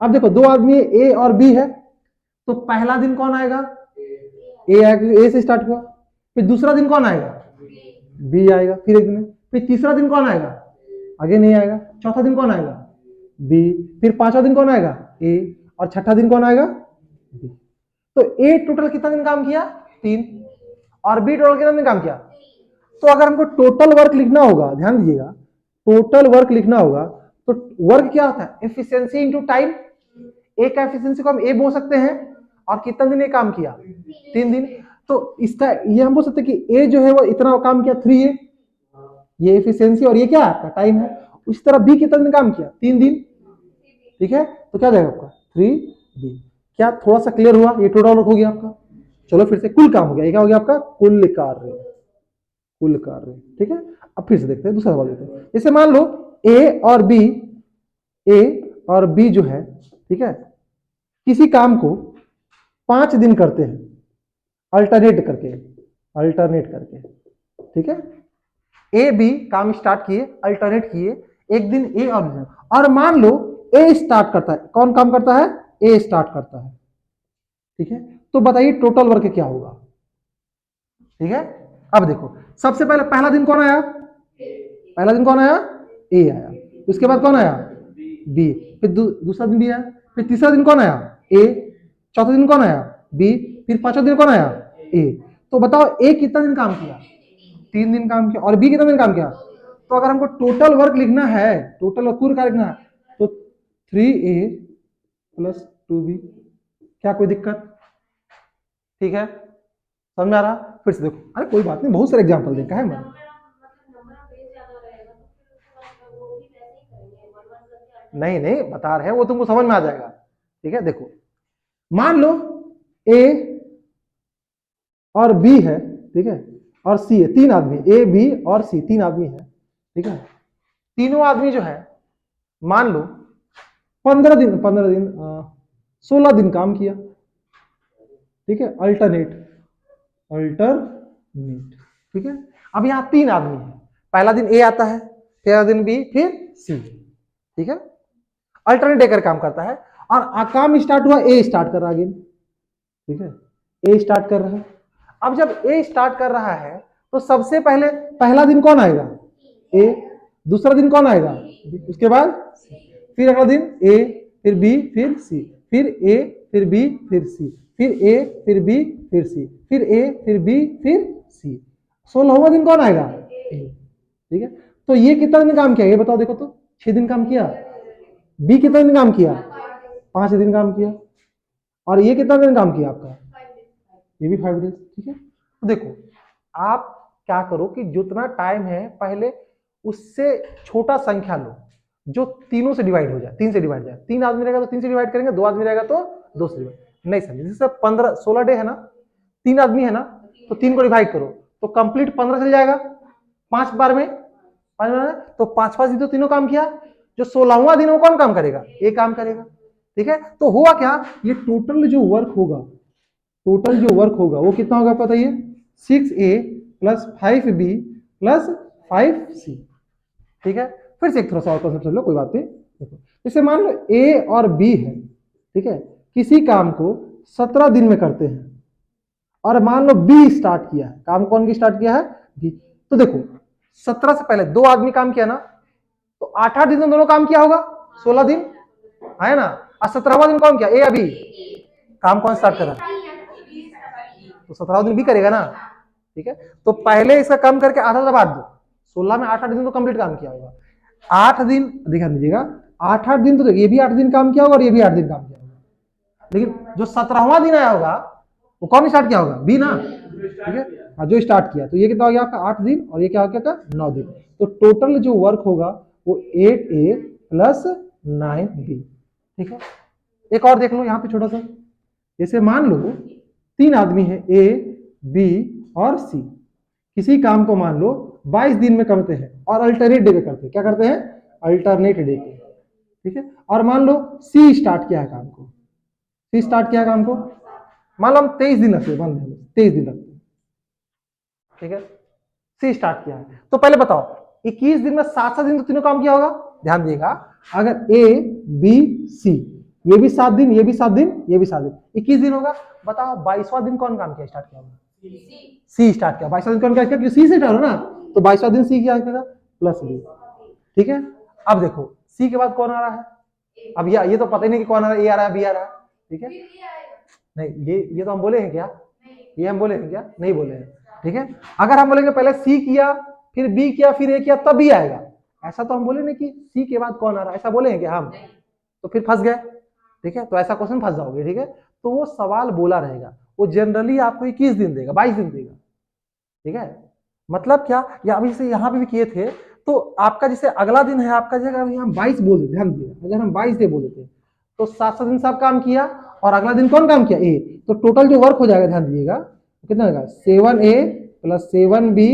अब देखो 2 आदमी ए और बी है, तो पहला दिन कौन आएगा? ए आएगा, ए से स्टार्ट हुआ। फिर दूसरा दिन कौन आएगा? बी आएगा, फिर एक दिन, फिर तीसरा दिन कौन आएगा? आगे नहीं आएगा। चौथा दिन कौन आएगा? बी, फिर पांचवा दिन कौन आएगा, ए, और छठा दिन कौन आएगा, बी। तो ए टोटल कितना दिन काम किया, 3, और बी टोटल कितना दिन काम किया। तो अगर हमको टोटल वर्क लिखना होगा, ध्यान दीजिएगा, टोटल वर्क लिखना होगा तो वर्क क्या होता है, एफिशिएंसी इनटू टाइम। ए का एफिशिएंसी को हम ए बोल सकते हैं, और कितना दिन ए काम किया, 3 दिन। तो इसका ये हम बोल सकते हैं कि ए जो है वो इतना काम किया, 3A, ये एफिशिएंसी, और ये क्या आपका टाइम है। उसी तरह बी कितना दिन काम किया, 3 दिन। ठीक है, तो क्या जाएगा आपका 3B। क्या थोड़ा सा क्लियर हुआ, ये टोटल वर्क हो गया आपका। चलो फिर से कुल काम हो गया, ये क्या हो गया आपका, कुल कार्य, कुल कार्य। ठीक है, अब फिर से देखते हैं, दूसरा सवाल देखते हैं। जैसे मान लो ए और बी जो है, ठीक है, किसी काम को 5 दिन करते हैं, अल्टरनेट करके। ठीक है, ए बी काम स्टार्ट किए, अल्टरनेट किए, एक दिन ए और मान लो ए स्टार्ट करता है, कौन काम करता है, ए स्टार्ट करता है। ठीक है, तो बताइए टोटल वर्क क्या होगा। ठीक है, अब देखो सबसे पहले पहला दिन कौन आया, ए आया, उसके बाद कौन आया, बी, फिर दूसरा दिन बी आया, फिर तीसरा दिन कौन आया, ए, चौथा दिन कौन आया, बी, फिर पांचवा दिन कौन आया, ए। तो बताओ ए कितना दिन काम किया, 3 दिन काम किया, और बी कितना दिन काम किया। तो अगर हमको टोटल वर्क लिखना है, टोटल वर्क लिखना है, तो 3A + 2B। क्या कोई दिक्कत, ठीक है, समझ में आ रहा। फिर से देखो, अरे कोई बात नहीं, बहुत सारे एग्जांपल देखा है मैं। नहीं बता रहे हैं, वो तुमको समझ में आ जाएगा। ठीक है, देखो मान लो ए और बी है, ठीक है, और सी है, 3 आदमी, ए बी और सी 3 आदमी है। ठीक है, तीनों आदमी जो है मान लो 16 दिन काम किया। ठीक है, अल्टरनेट। ठीक है, अब यहां 3 आदमी है, पहला दिन ए आता है, पहला दिन बी, फिर सी। ठीक है, अल्टरनेट देकर काम करता है, और काम स्टार्ट हुआ, ए स्टार्ट कर रहा है। ठीक है, ए स्टार्ट कर रहा है। अब जब ए स्टार्ट कर रहा है तो सबसे पहले पहला दिन कौन आएगा, ए, दूसरा दिन कौन आएगा, उसके बाद फिर अगला दिन ए, फिर बी, फिर सी, फिर ए, फिर बी, फिर सी, फिर ए, फिर बी, फिर सी, फिर ए, फिर बी, फिर सी। 16वां दिन कौन आएगा, ए। ठीक है, तो ये कितना दिन काम किया, ये बताओ, देखो तो 6 दिन काम किया। बी कितना दिन काम किया, 5 दिन काम किया, और ये कितना दिन काम किया आपका, ये भी 5 डेज। ठीक है, तो देखो आप क्या करो कि जितना टाइम है पहले उससे छोटा संख्या लो, जो तीनों से डिवाइड हो जाए, 3 से डिवाइड जाए। 3 आदमी रहेगा तो 3 से डिवाइड करेंगे, 2 आदमी रहेगा तो 2 से डिवाइड। नहीं समझे, जैसे 16 डे है ना, 3 आदमी है ना, तो 3 को डिवाइड करो तो कंप्लीट 15 चल जाएगा, 5 बार में 5 बार में, तो 5 दिन तो तीनों काम किया। जो 16वां दिन वो कौन काम करेगा, ये काम करेगा। ठीक है, तो हुआ क्या, ये टोटल जो वर्क होगा, वो कितना होगा बताइए, 6A + 5B + 5C। ठीक है, फिर से एक थोड़ा सा और कॉन्सेप्ट समझ लो, कोई बात नहीं। देखो जैसे मान लो ए और बी है, ठीक है, किसी काम को 17 दिन में करते हैं, और मान लो बी स्टार्ट किया है, काम कौन की स्टार्ट किया है, बी। तो देखो 17 से पहले 2 आदमी काम किया ना, तो 8 दिन दोनों काम किया होगा, 16 दिन है ना, और 17वां दिन कौन किया, ए या बी, काम कौन स्टार्ट कर रहा है, तो 17वां दिन बी करेगा ना। ठीक है, तो पहले इसका कम करके आधा दबा दो, 16 में 8 दिन तो कंप्लीट काम किया होगा। 8 दिन दिखा दीजिएगा, 8 दिन तो देखिए, ये भी 8 दिन काम किया होगा और ये भी 8 दिन काम किया होगा, लेकिन जो 17वां दिन आया होगा वो कौन स्टार्ट किया होगा, बी ना। ठीक है, जो स्टार्ट किया, तो ये कितना हो गया आपका 8 दिन, और ये क्या हो गया था 9 दिन। तो टोटल जो वर्क होगा वो 8A + 9B। ठीक है, एक और देख लो यहाँ पे छोटा सा, जैसे मान लो 3 आदमी है, ए बी और सी, किसी काम को मान लो 22 दिन में करते हैं, और अल्टरनेट डे पे करते हैं। क्या करते हैं, अल्टरनेट डे पे। ठीक है, और मान लो सी स्टार्ट किया है काम को, मान लो हम 23 दिन रखते हैं, 23 दिन रखते हैं। ठीक है, सी स्टार्ट किया है, तो पहले बताओ 21 दिन में 7 दिन तो तीनों काम किया होगा। ध्यान दिएगा, अगर ए बी सी, ये भी 7 दिन, ये भी 7 दिन, ये भी 7 दिन, 21 दिन होगा। बताओ 22वां दिन कौन काम किया, स्टार्ट किया होगा, सी स्टार्ट किया। 22वां दिन कौन क्या किया, सी से स्टार्ट हो ना, तो 22वां दिन सी क्या करेगा, +B। ठीक है, अब देखो सी के बाद कौन आ रहा है, अब ये तो पता ही नहीं कि कौन आ रहा है, ए आ रहा है बी आ रहा है, ठीक है। नहीं ये तो हम बोले हैं क्या, ये हम बोले हैं क्या, नहीं बोले हैं, ठीक है। अगर हम बोलेंगे पहले सी किया फिर बी किया फिर ए किया तब बी आएगा, ऐसा तो हम बोले नहीं कि सी के बाद कौन आ रहा है, ऐसा बोले हैं क्या हम, तो फिर फंस गए, ठीक है। तो ऐसा क्वेश्चन फंस जाओगे, ठीक है। तो वो सवाल बोला रहेगा, वो जनरली आपको 21 दिन देगा, 22 दिन देगा, ठीक है। मतलब क्या, या अभी से यहाँ पे भी किए थे, तो आपका जैसे अगला दिन है आपका, जगह अभी हम 22 बोल देते, ध्यान दीजिए, अगर हम 22 डे बोल देते तो 700 दिन सब काम किया और अगला दिन कौन काम किया, ए, तो टोटल जो वर्क हो जाएगा ध्यान दीजिएगा कितना होगा, 7A plus 7B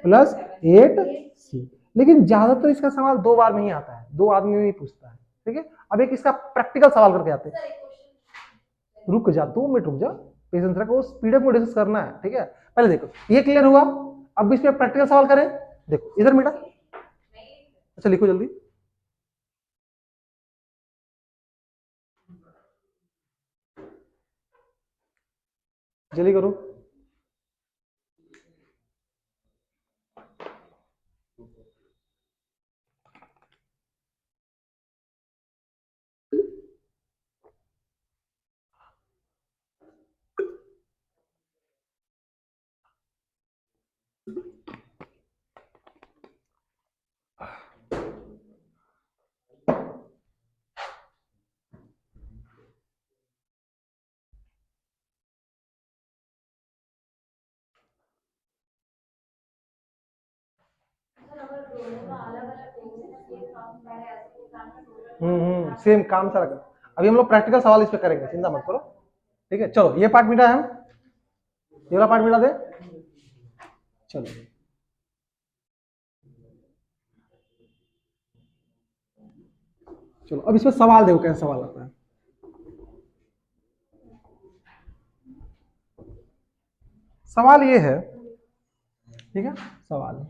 plus 8C। लेकिन ज्यादातर इसका सवाल 2 बार में ही आता है, 2 आदमी में ही पूछता है, ठीक है। अब एक इसका प्रैक्टिकल सवाल करके आते हैं, रुक जा 2 मिनट रुक जा, पेशेंस रखो, उस पीडीएफ को डिस्कस करना है, ठीक है। पहले देखो ये क्लियर हुआ, अब इस पे प्रैक्टिकल सवाल करें। देखो इधर बेटा, अच्छा लिखो जल्दी, जल्दी करो। सेम काम सारा कर, अभी हम लोग प्रैक्टिकल सवाल इस पे करेंगे, चिंता मत करो, ठीक है। चलो ये पार्ट मिटा है, हम ये वाला पार्ट मिटा दे, चलो चलो अब इसमें सवाल देखो कैसा सवाल आता है। सवाल ये है, ठीक है, सवाल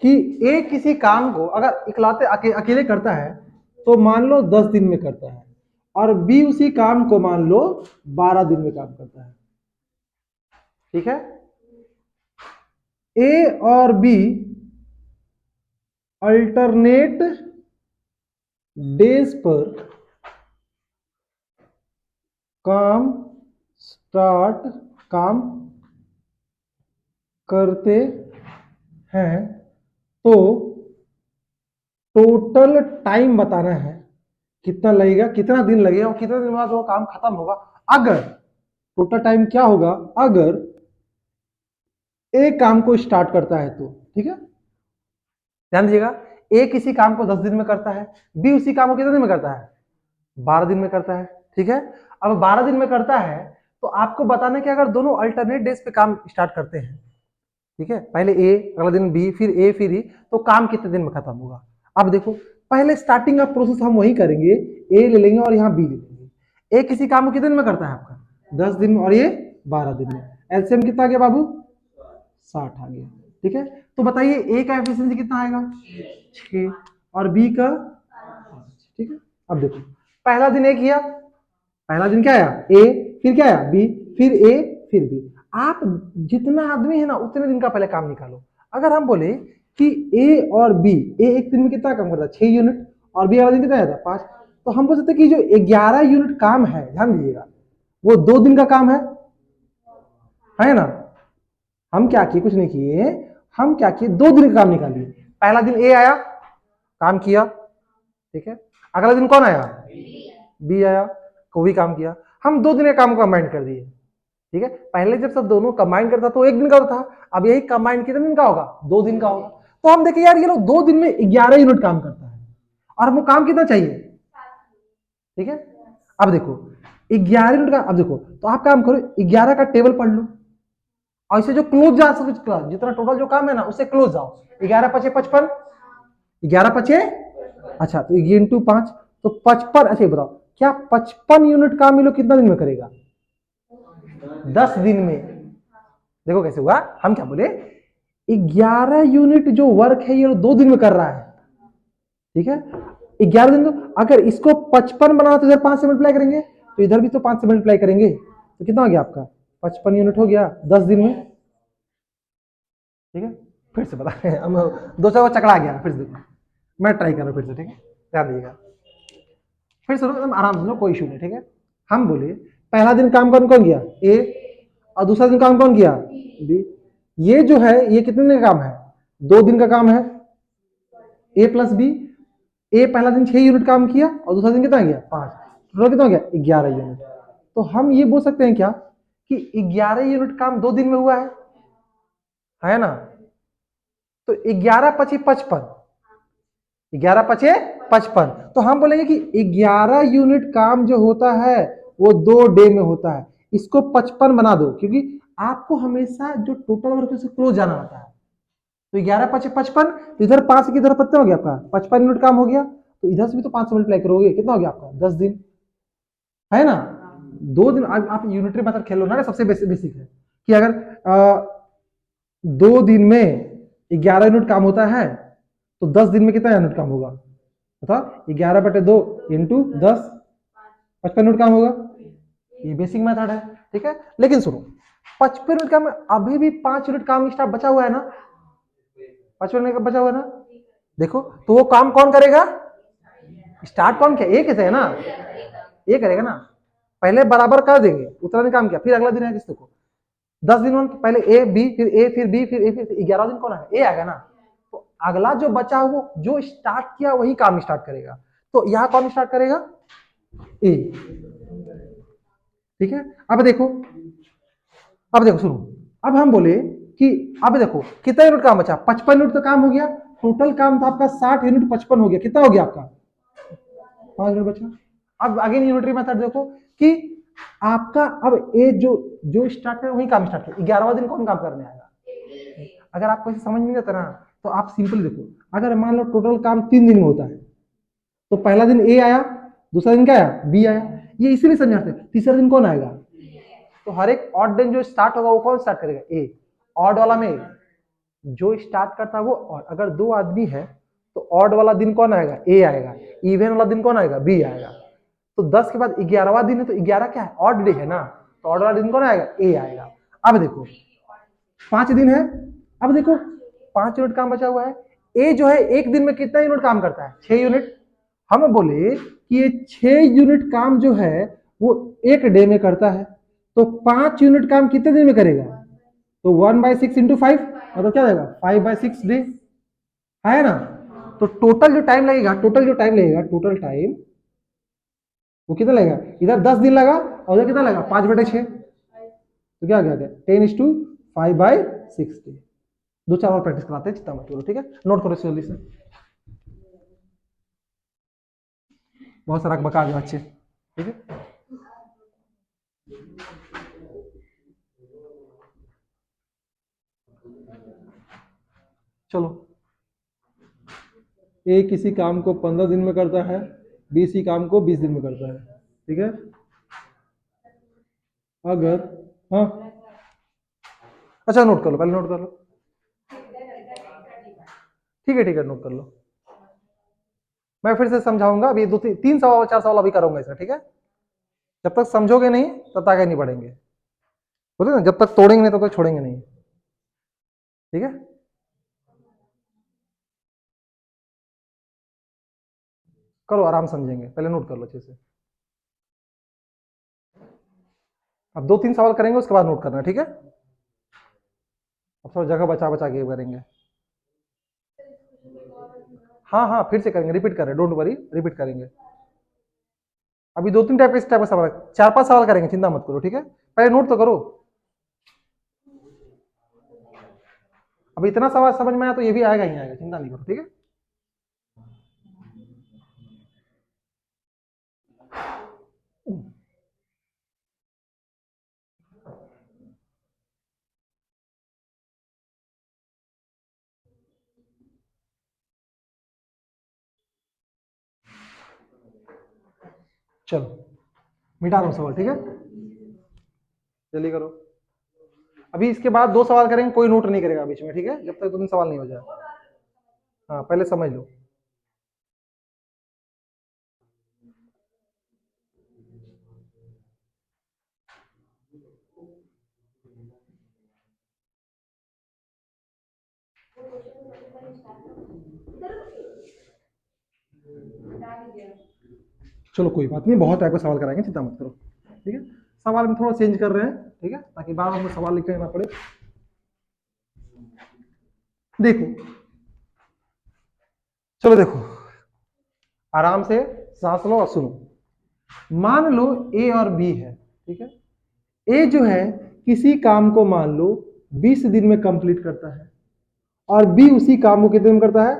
कि ए किसी काम को अगर इकलाते अकेले करता है तो मान लो 10 दिन में करता है, और बी उसी काम को मान लो 12 दिन में काम करता है, ठीक है। ए और बी अल्टरनेट डेज पर काम करते हैं, तो टोटल टाइम बताना है कितना लगेगा, कितना दिन लगेगा और कितना दिन बाद वो काम खत्म होगा। अगर टोटल टाइम क्या होगा अगर ए काम को स्टार्ट करता है तो, ठीक है। ध्यान दीजिएगा, ए किसी काम को 10 दिन में करता है, बी उसी काम को कितने दिन में करता है, 12 दिन में करता है, ठीक है। अब 12 दिन में करता है तो आपको बताना कि अगर दोनों अल्टरनेट डेज पे काम स्टार्ट करते हैं, ठीक है, पहले ए अगला दिन बी फिर ए फिर ई, तो काम कितने दिन में खत्म होगा। अब देखो पहले स्टार्टिंग का प्रोसेस हम वही करेंगे, ए ले लेंगे और यहाँ बी ले लेंगे। ए किसी काम को कितने दिन में करता है आपका, 10 दिन में, और ये 12 दिन में, एलसीएम कितना आ गया बाबू, 60 आ गया, ठीक है। तो बताइए ए का एफिशिएंसी कितना आएगा, 6, और बी का 5, ठीक है। अब देखो पहला दिन ए किया, पहला दिन क्या आया ए, फिर क्या आया बी, फिर ए फिर बी, आप जितना आदमी है ना उतने दिन का पहले काम निकालो। अगर हम बोले कि ए और बी, ए एक दिन में कितना काम करता है 6 यूनिट, और बी वाला दिन कितना जाता है 5, तो हम बोल सकते हैं कि जो 11 यूनिट काम है, ध्यान दीजिएगा, वो 2 दिन का काम है ना। हम क्या किए, कुछ नहीं किए, हम क्या किए 2 दिन का काम निकालिए। पहला दिन ए आया काम किया, ठीक है, अगला दिन कौन आया, बी आया, को भी काम किया, हम 2 दिन के काम को कंबाइन कर दिए, ठीक है। पहले जब सब दोनों कंबाइन करता तो 1 दिन का था, अब यही कंबाइन कितने दिन का होगा, 2 दिन का होगा। तो हम देखें यार ये लोग 2 दिन में 11 यूनिट काम करता है, और हमको काम कितना चाहिए, ठीक है। अब देखो 11 यूनिट का, अब देखो तो आप काम करो 11 का टेबल पढ़ लो, और इसे जो क्लोज जा सके जितना टोटल जो काम है ना उससे क्लोज जाओ, 11 पचे 55, 11 पचे, अच्छा तो ये इंटू 5 तो 55, अच्छा बताओ क्या 55 यूनिट काम ये लोग कितना दिन में करेगा, 10 दिन में। देखो कैसे हुआ, हम क्या बोले 11 यूनिट जो वर्क है ये 2 दिन में कर रहा है, ठीक है। 11 दिन, तो अगर इसको 55 बनाना तो इधर 5 से मल्टीप्लाई करेंगे, तो इधर भी तो 5 से मल्टीप्लाई करेंगे, तो कितना हो गया आपका 55 यूनिट हो गया 10 दिन में, ठीक है। फिर से बता हम 200 को चकरा गया, फिर से देखो मैं ट्राई कर रहा हूँ फिर से, ठीक है, ध्यान दीजिएगा। फिर सुनो तुम आराम से, कोई इशू नहीं, ठीक है। हम बोले पहला दिन काम कौन कौन किया, ए, और दूसरा दिन काम कौन किया, बी। ये जो है ये कितने दिन का काम है, 2 दिन का काम है, ए प्लस बी। ए पहला दिन 6 यूनिट काम किया और दूसरा दिन कितना गया, 5। टोटल कितना हो गया, 11 यूनिट। तो हम ये बोल सकते हैं क्या कि 11 यूनिट काम 2 दिन में हुआ है ना। तो 11×5 = 55, 11×5 = 55। तो हम बोलेंगे कि 11 यूनिट काम जो होता है वो 2 डे में होता है। इसको 55 बना दो, क्योंकि आपको हमेशा जो टोटल वर्क से क्लोज जाना होता है। तो 11×5 = 55, तो इधर 5 की इधर कितना हो गया आपका, 55 यूनिट काम हो गया। तो इधर से भी तो 5 से मल्टीप्लाई करोगे, कितना हो गया आपका, 10 दिन, है ना। 2 दिन आप यूनिटरी मेथड खेल लो ना, सबसे बेसिक है कि अगर 2 दिन में 11 यूनिट काम होता है तो 10 दिन में कितना यूनिट काम होगा, बताओ। 11/2 इंटू 10, 55 यूनिट काम होगा। ये बेसिक मेथड है, ठीक है। लेकिन सुनो, 55 यूनिट काम में अभी भी 5 यूनिट काम स्टाफ बचा हुआ है ना, 5 यूनिट बचा हुआ है ना। देखो तो वो काम कौन करेगा, स्टार्ट कौन किया, ए कैसे है ना, ये करेगा ना। पहले बराबर कर देंगे, उतना दिन काम किया, फिर अगला दिन है किसको को 10 दिन में पहले ए बी, फिर ए, फिर बी, फिर ए, फिर 11 दिन कौन है, ए आएगा ना। तो अगला जो बचा वो जो स्टार्ट किया वही काम स्टार्ट करेगा। तो यहां कौन स्टार्ट करेगा, ए, ठीक है। अब देखो सुनो, अब हम बोले कि अब देखो कितना यूनिट काम बचा, 55 यूनिट तो काम हो गया। टोटल काम था आपका 60 यूनिट, 55 हो गया, कितना हो गया आपका, 5 यूनिट बचा। अब अगेन यूनिटरी मेथड देखो कि आपका अब ए जो जो स्टार्ट करे वही काम स्टार्ट करे, 11वां दिन कौन काम करने आएगा। अगर आपको ऐसे समझ नहीं आता ना, तो आप सिंपल देखो, अगर मान लो टोटल काम 3 दिन में होता है, तो पहला दिन ए आया, दूसरा दिन क्या आया, बी आया। ये इसीलिए समझाते हैं, तीसरा दिन कौन आएगा। तो हर एक ऑड दिन जो स्टार्ट होगा वो कौन स्टार्ट करेगा, ए। ऑड वाला में जो स्टार्ट करता है वो ऑड, अगर 2 आदमी है तो ऑड वाला दिन कौन आएगा, ए आएगा। इवन वाला दिन कौन आएगा, बी आएगा। तो 10 के बाद 11वां दिन है, तो 11 क्या है, ऑड डे है ना। तो ऑड वाला दिन कौन आएगा, ए आएगा। अब देखो 5 दिन है, अब देखो 5 यूनिट काम बचा हुआ है। ए जो है एक दिन में कितना यूनिट काम करता है, 6 यूनिट। हम बोले कि ये 6 यूनिट काम जो है वो एक डे में करता है। तो 5 यूनिट काम कितने दिन में करेगा, तो 1/6 × 5 मतलब क्या जाएगा, 5/6 डे, है ना। तो टोटल जो टाइम लगेगा, टोटल टाइम वो कितना लगेगा, इधर 10 दिन लगा और उधर कितना लगा, 5/6। तो क्या गया, 10:5/6 डे। 2-4 और प्रैक्टिस कराते हैं, चिंता मत करो, ठीक है। नोट करो जल्दी से, बहुत सारा बका गया अच्छे, ठीक है। चलो, ए किसी काम को 15 दिन में करता है, बी इसी काम को 20 दिन में करता है, ठीक है। अगर, हाँ, अच्छा नोट कर लो, पहले नोट कर लो, ठीक है नोट कर लो। मैं फिर से समझाऊंगा, अभी 2-3 4 सवाल अभी करूंगा इसमें, ठीक है। जब तक समझोगे नहीं तब तक आगे नहीं बढ़ेंगे, बोले ना, जब तक तोड़ेंगे नहीं तब तक छोड़ेंगे नहीं, ठीक है। करो आराम, समझेंगे, पहले नोट कर लो अच्छे से। अब 2-3 सवाल करेंगे, उसके बाद नोट करना, ठीक है। अब थोड़ा जगह बचा बचा के करेंगे। हाँ हाँ, फिर से करेंगे, रिपीट करें, डोंट वरी, रिपीट करेंगे। अभी 2-3 टाइप इस टाइप का सवाल, 4-5 सवाल करेंगे, चिंता मत करो, ठीक है। पहले नोट तो करो। अब इतना सवाल समझ में आया तो ये भी आएगा ही आएगा, चिंता नहीं करो, ठीक है। चलो मिटा दो सवाल, ठीक है, जल्दी करो। अभी इसके बाद 2 सवाल करेंगे, कोई नोट नहीं करेगा बीच में, ठीक है, जब तक 2-3 सवाल नहीं हो जाए। हाँ पहले समझ लो। चलो कोई बात नहीं, बहुत टाइप का सवाल कराएंगे, चिंता मत करो। ठीक है, सवाल में थोड़ा चेंज कर रहे हैं, ठीक है, ताकि बार बार हमें सवाल लिखना ना पड़े। देखो, चलो देखो, आराम से सांस लो और सुनो। मान लो ए और बी है, ठीक है। ए जो है किसी काम को मान लो 20 दिन में कंप्लीट करता है और बी उसी काम को कितने दिन में करता है,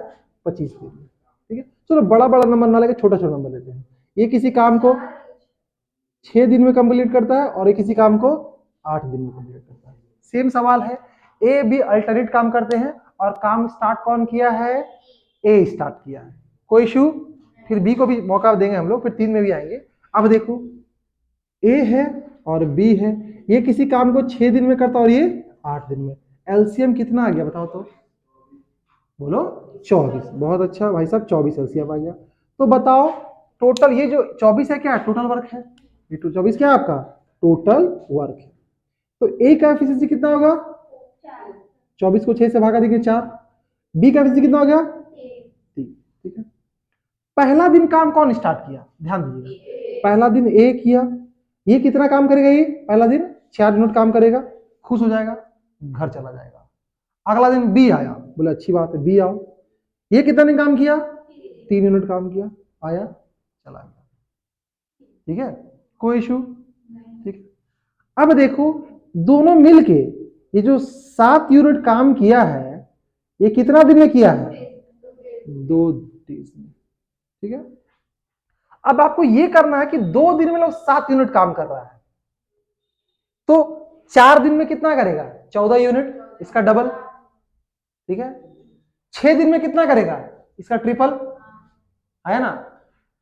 25 दिन में। ठीक है, चलो बड़ा बड़ा नंबर ना लेके छोटा छोटा नंबर लेते हैं। ये किसी काम को 6 दिन में कंप्लीट करता है और ये किसी काम को 8 दिन में कंप्लीट करता है। सेम सवाल है, ए बी अल्टरनेट काम करते हैं और काम स्टार्ट कौन किया है, ए स्टार्ट किया है, कोई इशू। फिर बी को भी मौका देंगे हम लोग, फिर 3 में भी आएंगे। अब देखो, ए है और बी है, ये किसी काम को 6 दिन में करता है और ये 8 दिन में। एलसीएम कितना आ गया बताओ तो, बोलो 24। बहुत अच्छा भाई साहब, 24 एलसीएम आ गया। तो बताओ टोटल ये जो 24 है क्या, टोटल वर्क है। ये 24 क्या है आपका, टोटल वर्क है। तो ए का एफिशिएंसी कितना होगा, 24 को 6 से भागा देंगे 4। बी का एफिशिएंसी कितना हो गया, 3। ठीक है, पहला दिन काम कौन स्टार्ट किया, ध्यान दीजिएगा, पहला दिन ए किया। ये कितना काम करेगा, ये पहला दिन 4 यूनिट काम करेगा, खुश हो जाएगा, घर चला जाएगा। अगला दिन बी आया, बोले अच्छी बात है बी आओ। ये कितना दिन काम किया, 3 यूनिट काम किया, आया चला गया। ठीक है, कोई इशू। ठीक है, अब देखो दोनों मिलके ये जो 7 यूनिट काम किया है, ये कितना दिन में किया है, 2 दिन में। ठीक है, अब आपको ये करना है कि 2 दिन में लोग 7 यूनिट काम कर रहा है, तो 4 दिन में कितना करेगा, 14 यूनिट, इसका डबल। ठीक है, 6 दिन में कितना करेगा, इसका ट्रिपल, आया ना।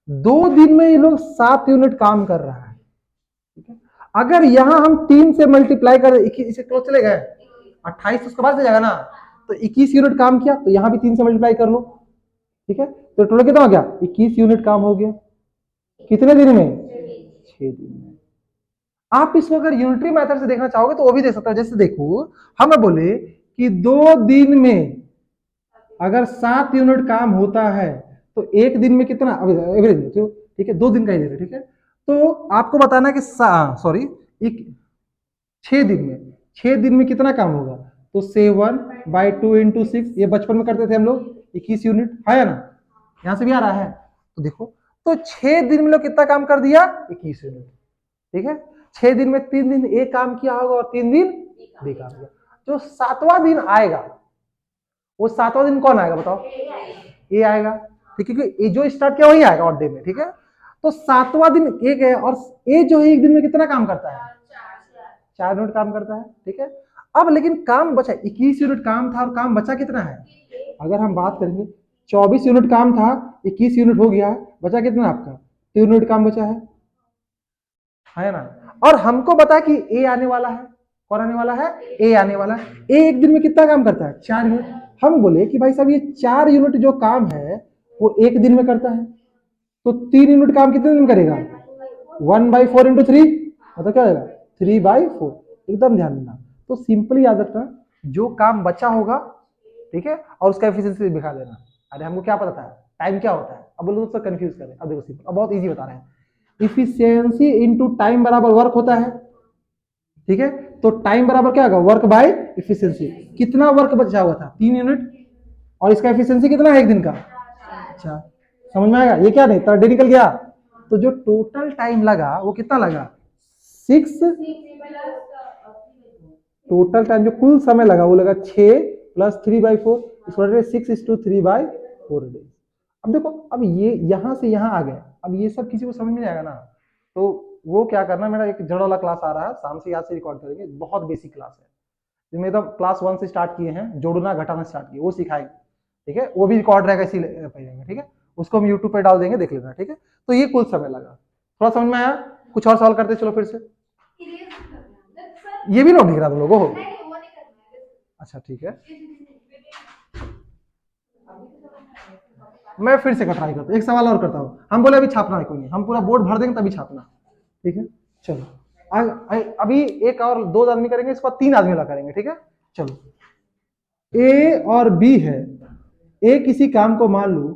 2 दिन में ये लोग 7 यूनिट काम कर रहा है। ठीक है, अगर यहां हम 3 से मल्टीप्लाई कर, इसे क्लोज चले गए 28, उसके बाद से जाएगा ना, तो 21 यूनिट काम किया, तो यहां भी 3 से मल्टीप्लाई कर लो। ठीक है, तो टोटल कितना हो गया, 21 यूनिट काम हो गया, कितने दिन में, 6 दिन में। आप इसको अगर यूनिटरी मेथड से देखना चाहोगे तो वो भी देख सकते हो। जैसे देखो, हमें बोले कि 2 दिन में अगर 7 यूनिट काम होता है तो 1 दिन में कितना, एवरेज। ठीक है, 2 दिन का ही देगा। ठीक है, तो आपको बताना कि 6 दिन में कितना काम होगा, तो 7/2 × 6, ये बचपन में करते थे हम लोग, 21 यूनिट है ना, यहां से भी आ रहा है। तो देखो, तो 6 दिन में लोग कितना काम कर दिया, 21 यूनिट। ठीक है, 6 दिन में 3 दिन ए काम किया होगा और 3 दिन बी काम किया। जो 7वां दिन आएगा, वो 7वां दिन कौन आएगा बताओ, ए आएगा। ठीक है, क्योंकि ए जो स्टार्ट किया वही आएगा और डे में। ठीक है, तो 7वां दिन ए है और ए जो है 1 दिन में कितना काम करता है, 4 यूनिट काम करता है। ठीक है, अब लेकिन काम बचा 21 यूनिट काम था और काम बचा कितना है, अगर हम बात करेंगे 24 यूनिट काम था, 21 यूनिट हो गया, बचा कितना आपका, 3 यूनिट काम बचा है ना। और हमको बता कि ए आने वाला है, कौन आने वाला है, ए आने वाला है। ए 1 दिन में कितना काम करता है, 4 यूनिट। हम बोले कि भाई साहब ये 4 यूनिट जो काम है वो 1 दिन में करता है, तो 3 यूनिट काम कितने दिन में करेगा, 1/4 × 3, मतलब क्या होगा, 3/4। एकदम ध्यान देना। तो सिंपली याद रखना, जो काम बचा होगा, ठीक है, और उसका एफिशिएंसी दिखा देना। अरे हमको क्या पता था टाइम क्या होता है, अब बोलो तो कंफ्यूज कर रहे हैं। अब देखो सिंपल, अब बहुत इजी बता रहे हैं। इफिशियंसी इनटू टाइम बराबर वर्क होता है। ठीक है, तो टाइम बराबर क्या होगा, वर्क बाय इफिशियंसी। कितना वर्क बचा हुआ था, 3 यूनिट, और इसका एफिशिएंसी कितना है 1 दिन का। अच्छा, समझ में आएगा, ये क्या नहीं थर्ड डे निकल गया, तो जो टोटल टाइम लगा वो कितना लगा, 6। टोटल टाइम जो कुल समय लगा वो लगा 6 + 3/4, इसको 6:3/4 डेज। अब देखो, अब ये यहां से यहां आ गए, अब ये सब किसी को समझ में आएगा ना, तो वो क्या करना, मेरा एक जड़ वाला क्लास आ रहा है शाम से, याद से रिकॉर्ड करेंगे, बहुत बेसिक क्लास है जिसमें एकदम क्लास 1 से स्टार्ट किए हैं, जोड़ना घटाना स्टार्ट किए, वो सिखाएंगे। ठीक है, वो भी रिकॉर्ड रहेगा इसी पढ़ेंगे। ठीक है, उसको हम यूट्यूब पे डाल देंगे, देख लेना। ठीक है, तो ये कुल समय लगा, थोड़ा समझ में आया, कुछ और सवाल करते चलो फिर से। ये भी नोट नहीं करा तुम लोगों को, अच्छा ठीक है, मैं फिर से ट्राई करता हूँ, एक सवाल और करता हूँ। हम बोले अभी छापना है कोई नहीं, हम पूरा बोर्ड भर देंगे तभी छापना। ठीक है, चलो अभी एक और 2 आदमी करेंगे, इसके बाद 3 आदमी वाला करेंगे। ठीक है, चलो, ए और बी है, ए किसी काम को मान लो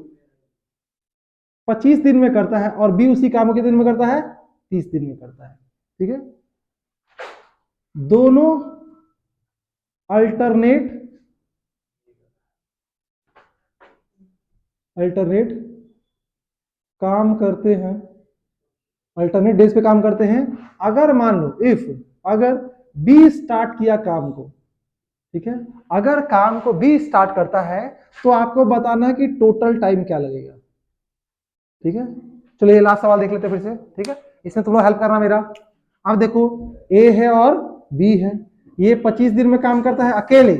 25 दिन में करता है और बी उसी काम को कितने दिन में करता है, 30 दिन में करता है। ठीक है, दोनों अल्टरनेट काम करते हैं, अल्टरनेट डेज पे काम करते हैं। अगर मान लो अगर बी स्टार्ट किया काम को, ठीक है, अगर काम को बी स्टार्ट करता है तो आपको बताना है कि टोटल टाइम क्या लगेगा। ठीक है, चलो ये लास्ट सवाल देख लेते हैं फिर से। ठीक है, इसमें तुम लोग हेल्प करना मेरा। अब देखो ए है और बी है, ये 25 दिन में काम करता है अकेले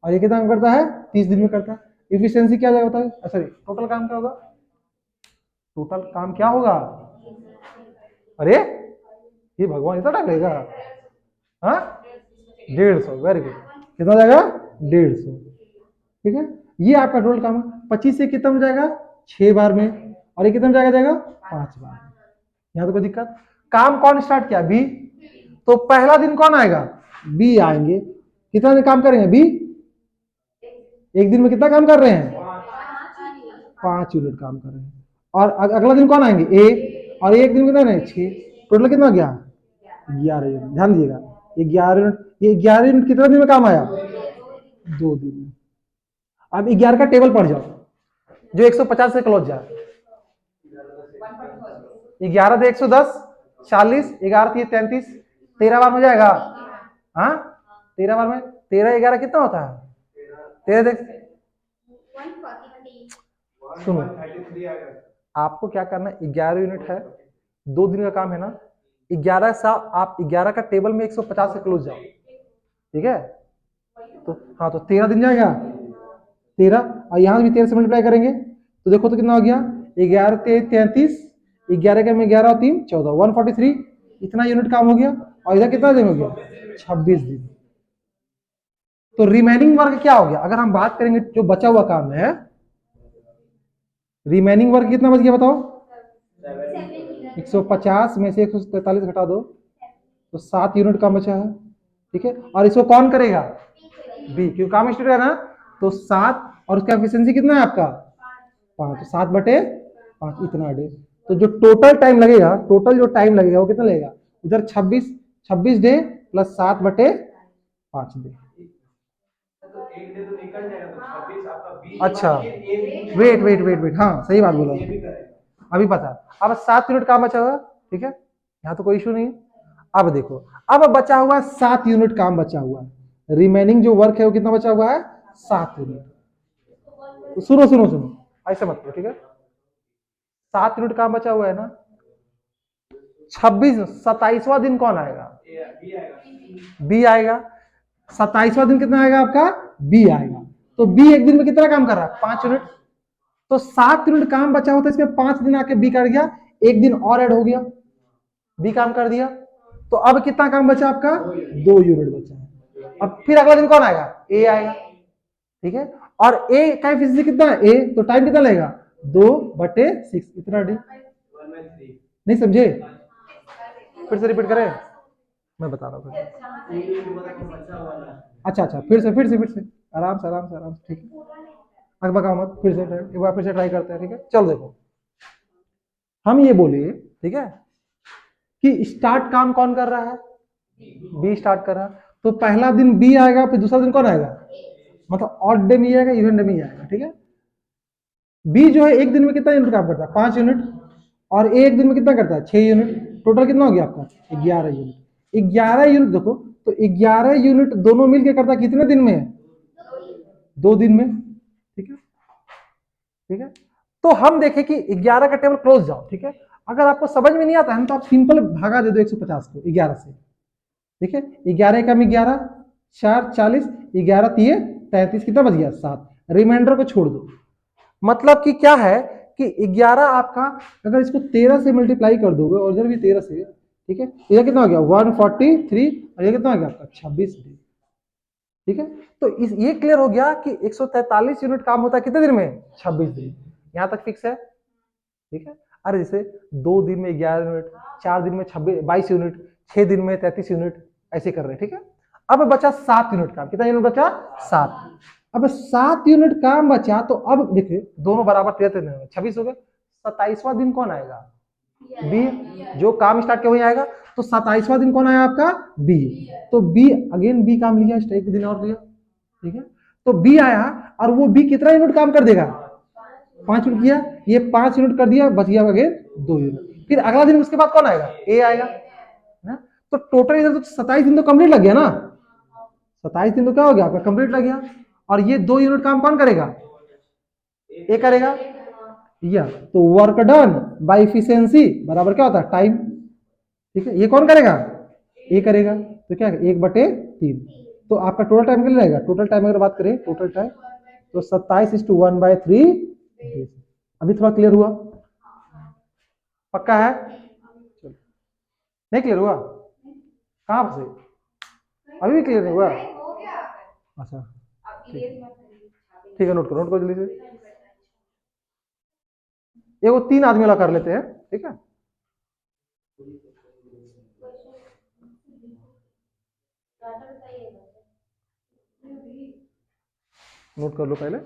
और ये कितना काम करता है, 30 दिन में करता है। इफिशियंसी क्या जाएगा बताओ, सॉरी टोटल काम क्या होगा, टोटल काम क्या होगा, अरे ये भगवान इतना टाइम लगेगा, हाँ 150, वेरी गुड, कितना जाएगा 150। ठीक है, ये आपका टोटल काम है। 25 से कितना हो जाएगा 6 बार में, और ये कितना जाएगा 5 बार में। यहां तो कोई दिक्कत, काम कौन स्टार्ट किया, बी, तो पहला दिन कौन आएगा, बी आएंगे। कितना दिन काम करेंगे बी, एक दिन में कितना काम कर रहे हैं, 5 यूनिट काम कर रहे हैं। और अगला दिन कौन आएंगे, ए, और एक दिन कितना है 6, टोटल कितना हो गया 11 यूनिट। ध्यान दीजिएगा, ये 11 यूनिट, ये 11 यूनिट कितना दिन में काम आया, 2 दिन में। अब 11 का टेबल पढ़ जाओ जो 150 से क्लोज जाए, 11 से 110, 40, 11 थी 33, 13 बार में जाएगा, हाँ 13 बार में, 13 11 कितना होता है, 13 देख, सुनो आपको क्या करना है, 11 यूनिट है, 2 दिन का काम है ना, 11 सा आप 11 का टेबल में 150 से क्लोज जाओ। ठीक है, तो हाँ तो 13 दिन जाएगा 13, और यहां भी 13 से मल्टीप्लाई करेंगे तो देखो तो कितना हो गया, 11 33, 11 का में 11 और 3 14, 143, इतना यूनिट काम हो गया। और इधर कितना दिन हो गया, 26 दिन। तो रिमेनिंग वर्क क्या हो गया, अगर हम बात करेंगे जो बचा हुआ काम है, रिमेनिंग वर्क कितना बच गया बताओ, 150 में से 143 घटा दो तो 7 यूनिट काम बचा है। ठीक है, और इसको कौन करेगा, बी, क्योंकि काम स्टार्ट है ना, तो 7, और उसका एफिशिएंसी कितना है आपका 5, तो 7/5 इतना डे। तो जो टोटल टाइम लगेगा, टोटल जो टाइम लगेगा वो कितना लगेगा, उधर 26 डे प्लस 7/5 डे। अच्छा वेट, हाँ सही बात बोला, अभी पता है। अब 7 यूनिट काम बचा हुआ, ठीक है, यहाँ तो कोई इशू नहीं है। अब देखो, अब बचा हुआ 7 यूनिट काम बचा हुआ है, रिमेनिंग जो वर्क है वो कितना बचा हुआ है, 7 यूनिट। तो सुनो ऐसे मत करो, ठीक है, 7 यूनिट काम बचा हुआ है ना, 27वां दिन कौन आएगा, बी आएगा। 27वां दिन कितना आएगा आपका, बी आएगा। तो बी एक दिन में कितना काम कर रहा है, 5 यूनिट। तो 7 यूनिट काम बचा होता है, इसमें 5 दिन आके बी कर गया, एक दिन और ऐड हो गया, बी काम कर दिया। तो अब कितना काम बचा आपका, 2 यूनिट बचा है। अब फिर अगला दिन कौन आएगा, ए आएगा। ठीक है, और ए का एफिशिएंसी कितना है, ए, तो टाइम कितना लगेगा 2/6, इतना डी। नहीं समझे, फिर से रिपीट करें, मैं बता रहा हूँ। अच्छा फिर से आराम से, ठीक है, अगर बका मत, फिर से एक बार फिर से ट्राई करते हैं। ठीक है, चलो देखो, हम ये बोले, ठीक है, कि स्टार्ट काम कौन कर रहा है, बी स्टार्ट कर रहा है। तो पहला दिन बी आएगा, फिर दूसरा दिन कौन आएगा, मतलब ऑड डे में आएगा, इवन डे में आएगा। ठीक है, बी जो है एक दिन में कितना यूनिट काम करता है, 5 यूनिट, और ए एक दिन में कितना करता है, 6 यूनिट। टोटल कितना हो गया आपका, 11 यूनिट। 11 यूनिट देखो, तो 11 यूनिट दोनों मिलकर करता है कितने दिन में, 2 दिन में। ठीक है, ठीक है, तो हम देखें कि 11 का टेबल क्लोज जाओ। ठीक है, अगर आपको समझ में नहीं आता है तो आप सिंपल भागा दे दो 150 को 11 से। ठीक है, 11 का में 11, 4 40, 11 3 33, कितना बच गया 7, रिमाइंडर को छोड़ दो। मतलब कि क्या है कि 11 आपका, अगर इसको 13 से मल्टीप्लाई कर दोगे और इधर भी 13 से, ठीक है, ये कितना हो गया 143, और ये कितना हो गया आपका 26 दिन। ठीक है, तो ये क्लियर हो गया कि 143 यूनिट काम होता है कितने दिन में, 26 दिन। यहां तक फिक्स है। ठीक है, अरे जैसे 2 दिन में 11 यूनिट, 4 दिन में 22 यूनिट, 6 दिन में 33 यूनिट, ऐसे कर रहे हैं। ठीक है, अब बचा 7 यूनिट काम, कितना यूनिट बचा 7। अब 7 यूनिट काम बचा, तो अब देखिए दोनों बराबर 13 26 हो गए, 27वां दिन कौन आएगा? बी। जो काम स्टार्ट किया वही आएगा। तो 27वां दिन कौन आया आपका? बी। तो बी अगेन बी काम लिया, एक दिन और लिया, ठीक है। तो बी आया और वो बी कितना यूनिट काम कर देगा? 5 यूनिट किया, ये 5 यूनिट कर दिया, बच गया अगेन 2 यूनिट। फिर अगला दिन उसके बाद कौन आएगा? ए आएगा ना। तो टोटल इधर तो 27 दिन तो कंप्लीट लग गया ना, 27 दिन तो क्या हो गया आपका? कंप्लीट लग गया। और ये 2 यूनिट काम कौन करेगा? ए करेगा। या तो वर्क डन बाय इफिशियंसी बराबर क्या होता है? टाइम। ठीक है, ये कौन करेगा? ए करेगा। तो क्या 1/3। तो आपका टोटल टाइम कितना रहेगा? टोटल टाइम अगर बात करें, टोटल टाइम तो 27:1/3। अभी थोड़ा क्लियर हुआ? पक्का है? चलो, नहीं क्लियर हुआ? कहाँ से? अभी भी क्लियर नहीं हुआ? अच्छा ठीक है, नोट करो जल्दी से। ये वो 3 आदमी वाला कर लेते हैं, ठीक है। नोट कर लो पहले।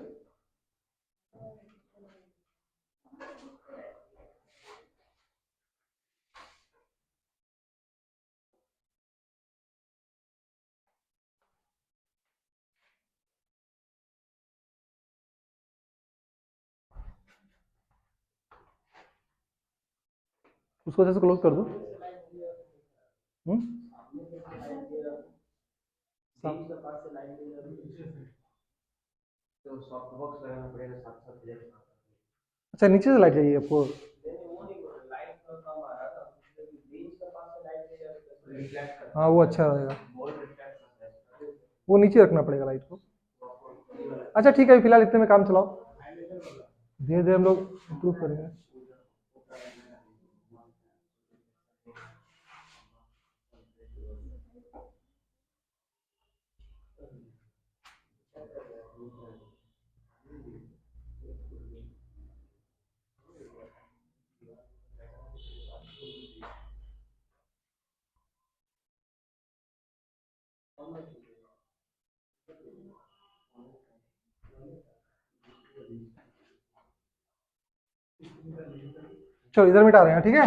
उसको जैसे क्लोज कर दो। अच्छा, नीचे से लाइट चाहिए आपको? हाँ वो अच्छा रहेगा, वो नीचे रखना पड़ेगा लाइट को। अच्छा ठीक है, फिलहाल इतने में काम चलाओ, धीरे धीरे हम लोग इम्प्रूव करेंगे। चलो इधर मिटा रहे हैं, ठीक है।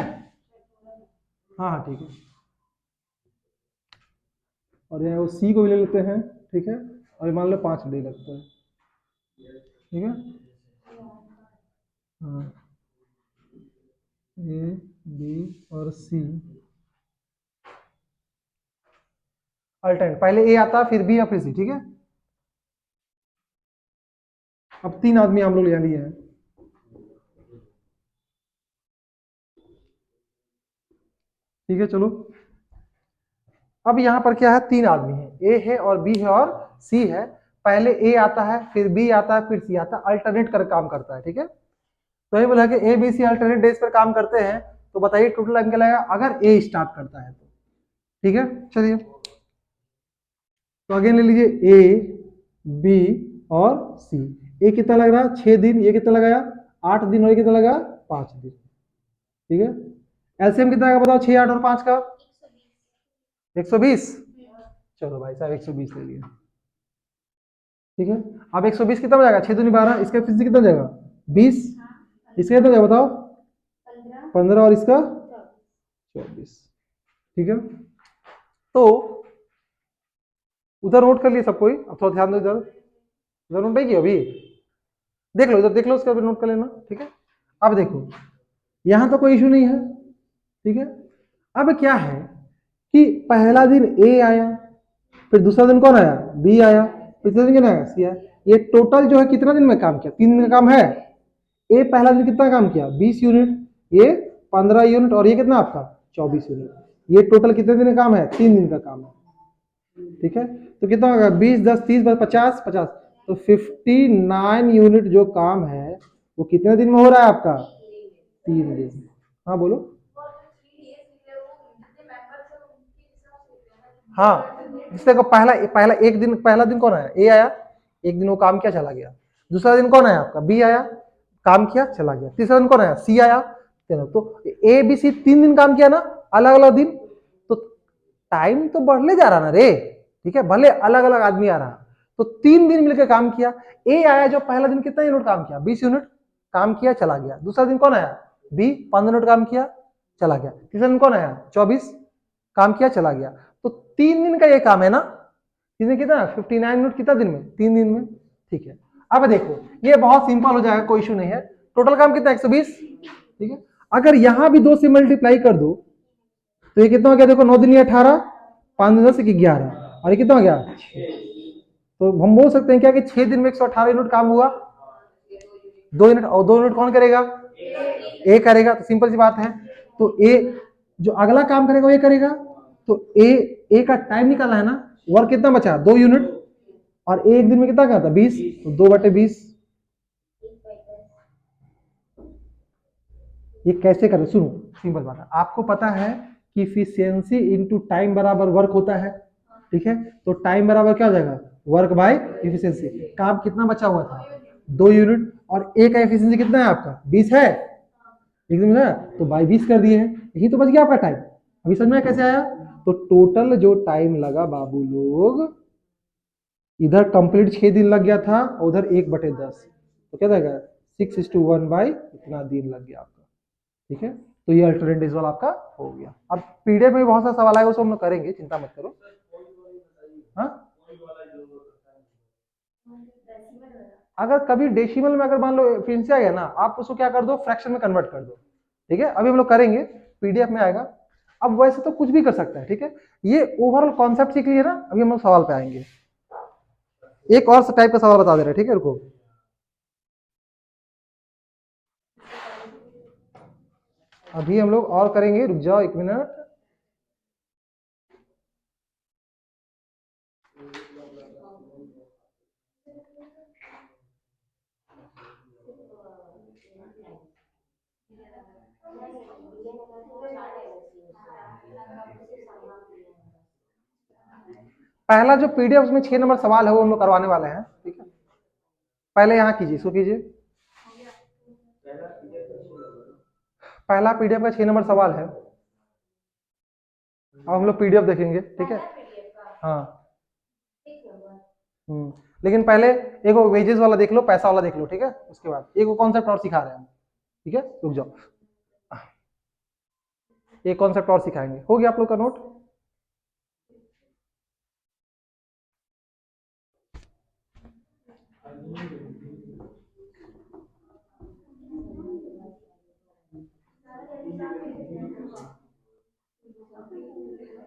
हाँ हाँ ठीक है। और यहाँ वो सी को भी ले लेते हैं, ठीक है। और ये मान लो 5 डे लगता है, ठीक है। हाँ, ए बी और सी अल्टरनेट, पहले ए आता फिर बी या फिर सी, ठीक है। अब 3 आदमी हम लोग यहाँ लिए हैं, ठीक है। चलो अब यहाँ पर क्या है? 3 आदमी है, ए है और बी है और सी है। पहले ए आता है, फिर बी आता है, फिर सी आता है, अल्टरनेट कर काम करता है, ठीक है। तो ये बोला कि A B C alternate days पर काम करते हैं, तो बताइए टोटल टाइम क्या लगेगा अगर ए स्टार्ट करता है तो, ठीक है। चलिए तो अगेन ले लीजिए ए बी और सी। ए कितना लग रहा है? 6 दिन। ये कितना लगाया? 8 दिन। और ये कितना लगा? 5 दिन, ठीक है। एलसीएम कितना आएगा बताओ? 6, 8 और 5 का 120। चलो भाई साहब 120 ले लिया, ठीक है। अब 120 कितना हो जाएगा? 6 दूनी 12, इसका फिजिक्स कितना हो जाएगा? 20। इसका कितना हो जाएगा बताओ? 15 और इसका 24, ठीक है। तो उधर नोट कर लिए सब कोई? अब थोड़ा ध्यान दो, इधर इधर नोट नहीं किया अभी? देख लो इधर, देख लो, उसका भी नोट कर लेना, ठीक है। अब देखो यहां तो कोई इशू नहीं है, ठीक है। अब क्या है कि पहला दिन ए आया, फिर दूसरा दिन कौन आया? बी आया, फिर तीसरा दिन क्या आया? सी आया। ये टोटल जो है कितना दिन में काम किया? 3 दिन का काम है। ए पहला दिन कितना काम किया? 20 यूनिट, ये 15 यूनिट और ये कितना आपका? 24 यूनिट। ये टोटल कितने दिन का काम है? 3 दिन का काम है, ठीक है। तो कितना होगा? 20 10 30 50 50, तो 59 यूनिट जो काम है वो कितने दिन में हो रहा है आपका? 3 दिन। हाँ बोलो। हाँ जिससे को पहला पहला एक दिन, पहला दिन कौन आया? ए आया, एक दिन वो काम किया चला गया। दूसरा दिन कौन आया आपका? बी आया, काम किया चला गया। तीसरा दिन कौन आया? सी आया। तो ए बी सी 3 दिन काम किया ना, अलग अलग दिन। तो टाइम तो बढ़ले जा रहा ना रे, ठीक है, भले अलग अलग आदमी आ रहा। तो 3 दिन मिलकर काम किया। ए आया जो पहला दिन कितना यूनिट काम किया? 20 यूनिट। काम किया चला गया। दूसरा दिन कौन आया? बी 15 मिनट काम किया चला गया। तीसरा दिन कौन आया? 24 काम किया चला गया। तो 3 दिन का ये काम है ना, 3 दिन कितना? 59 मिनट कितना दिन में? 3 दिन में। ठीक है, अब देखो ये बहुत सिंपल हो जाएगा, कोई इशू नहीं है। टोटल काम कितना? 120। ठीक है, अगर यहां भी 2 से मल्टीप्लाई कर दो तो ये कितना हो गया? देखो 9 दिन 18, 5 दिन 10 11, और ये कितना हो गया? 6। तो हम बोल सकते हैं क्या कि 6 दिन में 118 यूनिट काम हुआ। 2 यूनिट, और 2 यूनिट कौन करेगा? ए करेगा। तो सिंपल सी बात है, तो ए जो अगला काम करेगा वो ये करेगा। तो ए का टाइम निकाला है ना, वर्क कितना बचा? 2 यूनिट, और एक दिन में कितना करता? 20, तो 2/20। ये कैसे करें? सुनो, सिंपल बात है, आपको पता है कि इफिशियंसी इनटू टाइम बराबर वर्क होता है। ठीक है, तो टाइम बराबर क्या हो जाएगा? Work by efficiency. काम कितना बचा हुआ था? 2 यूनिट, और ए का इफिशियंसी कितना है आपका? 20 है एकदम ना, तो बाय 20 कर दिए हैं, यही तो बच गया आपका टाइम। अभी समझ में कैसे आया? तो टोटल जो टाइम लगा बाबू लोग, इधर कंप्लीट 6 दिन लग गया था, उधर 1/10, तो क्या जाएगा? 6:1 इतना दिन लग गया आपका। ठीक है, तो ये अल्टरनेट डेसिमल आपका हो गया। अब पीडीएफ में बहुत सारा सवाल आएगा, उसको हम लोग करेंगे, चिंता मत करो। हाँ, अगर कभी डेसिमल में अगर मान लो एफिशिएंसी आ गया ना, आप उसको क्या कर दो? फ्रैक्शन में कन्वर्ट कर दो। ठीक है, अभी हम लोग करेंगे, पीडीएफ में आएगा। अब वैसे तो कुछ भी कर सकता है। ठीक है, ये ओवरऑल कॉन्सेप्ट सीख लिया ना, अभी हम लोग सवाल पे आएंगे। एक और टाइप का सवाल बता दे रहे हैं, ठीक है, रुको। अभी हम लोग और करेंगे, रुक जाओ 1 मिनट। पहला जो पीडीएफ उसमें 6 नंबर सवाल है वो हम लोग करवाने वाले हैं। ठीक है, पहले यहाँ कीजिए, इसको कीजिए। पहला पीडीएफ का 6 नंबर सवाल है। अब हम लोग पीडीएफ देखेंगे। ठीक है, हाँ। लेकिन पहले एक वो वेजेस वाला देख लो, पैसा वाला देख लो। ठीक है, उसके बाद एक वो कॉन्सेप्ट और सिखा रहे हैं हम। ठीक है, रुक जाओ, एक कॉन्सेप्ट और सिखाएंगे। हो गया आप लोग का नोट?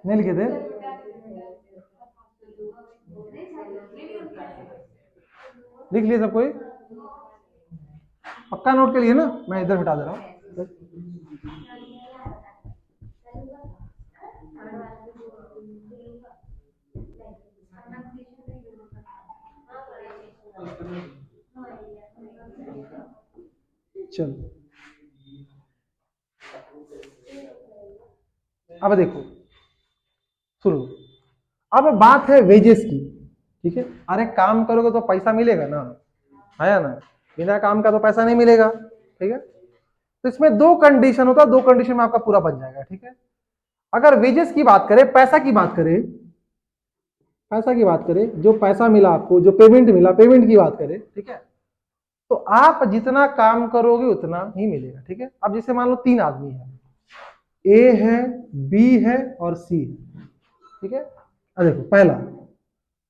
नहीं लिखे थे? लिख लिए सब कोई? पक्का नोट के लिए ना, मैं इधर बिठा दे रहा हूँ। चलो, अब देखो, सुनो, अब बात है वेजेस की। ठीक है, अरे काम करोगे तो पैसा मिलेगा ना, है ना? बिना काम का तो पैसा नहीं मिलेगा। ठीक है, तो इसमें 2 कंडीशन होता है, 2 कंडीशन में आपका पूरा बन जाएगा। ठीक है, अगर वेजेस की बात करें, पैसा की बात करें, पैसा की बात करें, जो पैसा मिला आपको, जो पेमेंट मिला, पेमेंट की बात करें, ठीक है, तो आप जितना काम करोगे उतना ही मिलेगा। ठीक है, अब जैसे मान लो 3 आदमी है, ए है, बी है और सी है। ठीक है, अब देखो पहला,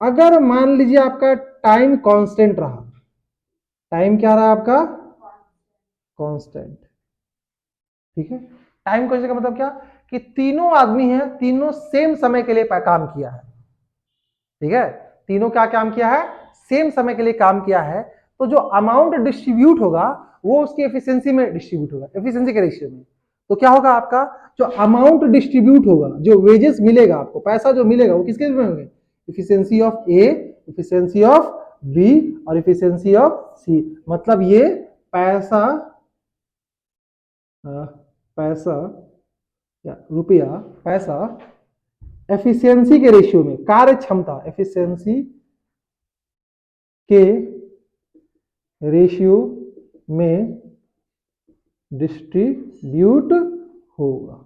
अगर मान लीजिए आपका टाइम कांस्टेंट रहा, टाइम क्या रहा आपका? कांस्टेंट। ठीक है, टाइम कांस्टेंट का मतलब क्या? कि तीनों आदमी हैं, तीनों सेम समय के लिए काम किया है। ठीक है, तीनों क्या काम किया है? सेम समय के लिए काम किया है। तो जो अमाउंट डिस्ट्रीब्यूट होगा वो उसकी एफिशिएंसी में डिस्ट्रीब्यूट होगा, एफिशिएंसी के रेशियो में। तो क्या होगा आपका? जो अमाउंट डिस्ट्रीब्यूट होगा, जो वेजेस मिलेगा आपको, पैसा जो मिलेगा, वो किसके में होंगे? Efficiency of A, efficiency of B और एफिशिएंसी ऑफ सी। मतलब ये पैसा, पैसा या रुपया, पैसा एफिशिएंसी के रेशियो में, कार्य क्षमता, एफिशिएंसी के रेशियो में डिस्ट्रीब्यूट होगा।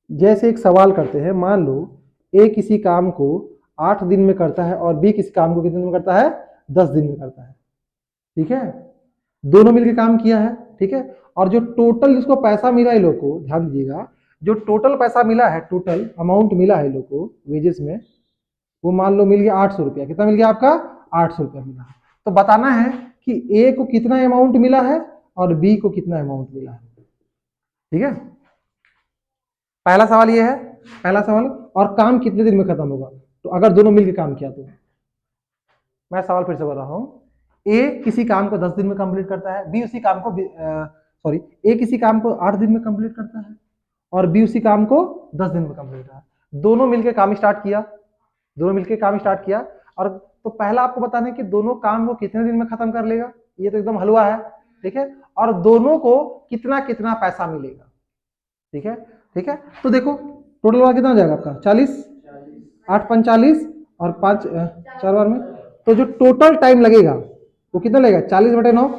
जैसे एक सवाल करते हैं, मान लो ए किसी काम को 8 दिन में करता है और बी किसी काम को कितने दिन में करता है? 10 दिन में करता है। ठीक है, दोनों मिलकर काम किया है, ठीक है। और जो टोटल जिसको पैसा मिला है लोग को, ध्यान दीजिएगा, जो टोटल पैसा मिला है, टोटल अमाउंट मिला है लोग को वेजेस में, वो मान लो मिल गया 800 रुपया। कितना मिल गया आपका? 800 रुपया मिला है। तो बताना है कि ए को कितना अमाउंट मिला है और बी को कितना अमाउंट मिला है, ठीक है। पहला सवाल ये है, पहला सवाल। और काम कितने दिन में खत्म होगा? तो अगर दोनों मिलकर काम किया तो, मैं सवाल फिर से बोल रहा हूं, ए किसी काम को 10 दिन में कंप्लीट करता है, बी उसी काम को सॉरी, ए किसी काम को 8 दिन में कंप्लीट करता है और बी उसी काम को 10 दिन में कंप्लीट करता है। दोनों मिलकर काम स्टार्ट किया, दोनों मिलकर काम स्टार्ट किया। और तो पहला आपको बताना है कि दोनों काम वो कितने दिन में खत्म कर लेगा, ये तो एकदम हलवा है, ठीक है। और दोनों को कितना कितना पैसा मिलेगा, ठीक है, ठीक है। तो देखो टोटल वाला कितना हो जाएगा आपका? 40, 8 5 40 और 5 4 बार में, तो जो टोटल टाइम लगेगा वो कितना लगेगा? 40/9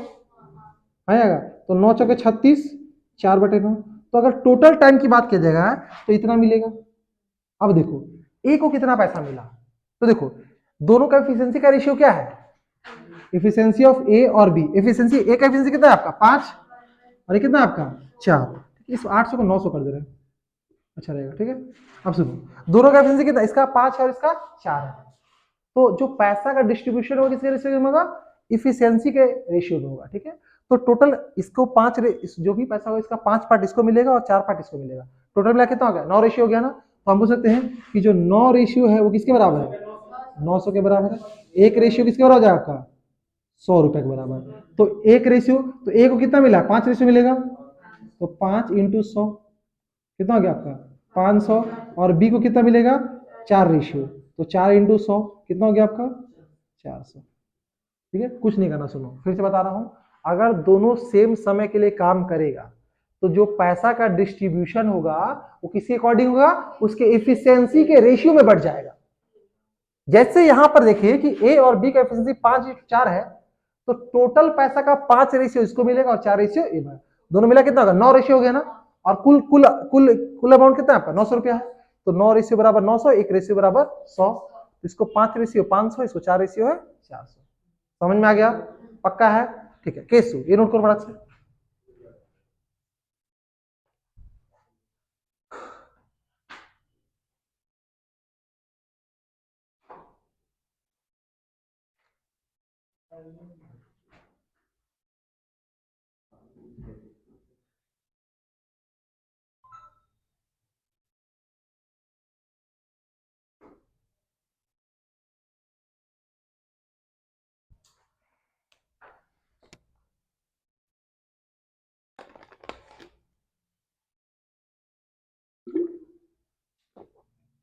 आएगा। तो 9 चौके 36, 4/9। तो अगर टोटल टाइम की बात किया जाएगा तो इतना मिलेगा। अब देखो ए को कितना पैसा मिला, तो देखो दोनों का एफिशिएंसी का रेशियो क्या है? एफिशिएंसी ऑफ ए और बी। एफिशिएंसी ए का एफिशिएंसी कितना है आपका? 5, और ये कितना है आपका? 4। इस 800 को 900 कर दे रहे हैं, अच्छा रहेगा, ठीक है। अब सुनो, दोनों का एफिशिएंसी कितना? इसका 5 है और इसका 4 है। तो जो पैसा का डिस्ट्रीब्यूशन होगा किसके रेशियो में होगा? इफिशियंसी के रेशियो में होगा, ठीक है। तो टोटल इसको 5 जो भी पैसा होगा इसका 5 पार्ट इसको मिलेगा और 4 पार्ट इसको मिलेगा। टोटल मिला कितना हो गया? 9 रेशियो हो गया ना। तो हम बोल सकते हैं कि जो 9 रेशियो है वो किसके बराबर है? 900 के बराबर है। एक रेशियो किसके बराबर हो जाएगा आपका? 100 रुपए के बराबर। तो एक रेशियो, तो ए को कितना मिला? 5 रेशियो मिलेगा, तो 5 इंटू 100 कितना हो गया आपका? 500। और बी को कितना मिलेगा? 4 रेशियो, तो 4 इंटू 100 कितना हो गया आपका? 400, ठीक है। कुछ नहीं करना, सुनो फिर से बता रहा हूं, अगर दोनों सेम समय के लिए काम करेगा तो जो पैसा का डिस्ट्रीब्यूशन होगा वो किसके अकॉर्डिंग होगा? उसके एफिशिएंसी के रेशियो में बढ़ जाएगा। जैसे यहां पर देखिए कि ए और बी का एफिशिएंसी 5:4 है, तो टोटल पैसा का 5 रेशियो इसको मिलेगा और 4 रेशियो ए में। दोनों मिला कितना होगा? 9 रेशियो हो गया ना। और कुल कुल कुल कुल अमाउंट कितना है आपका? 900 रुपया है। तो 9 रेशियो बराबर 900, एक रेशियो बराबर 100। इसको 5 रेशियो 500, इसको 4 रेशियो है 400। समझ में आ गया? पक्का है? ठीक है। केसु ये नोट करो फटाक से।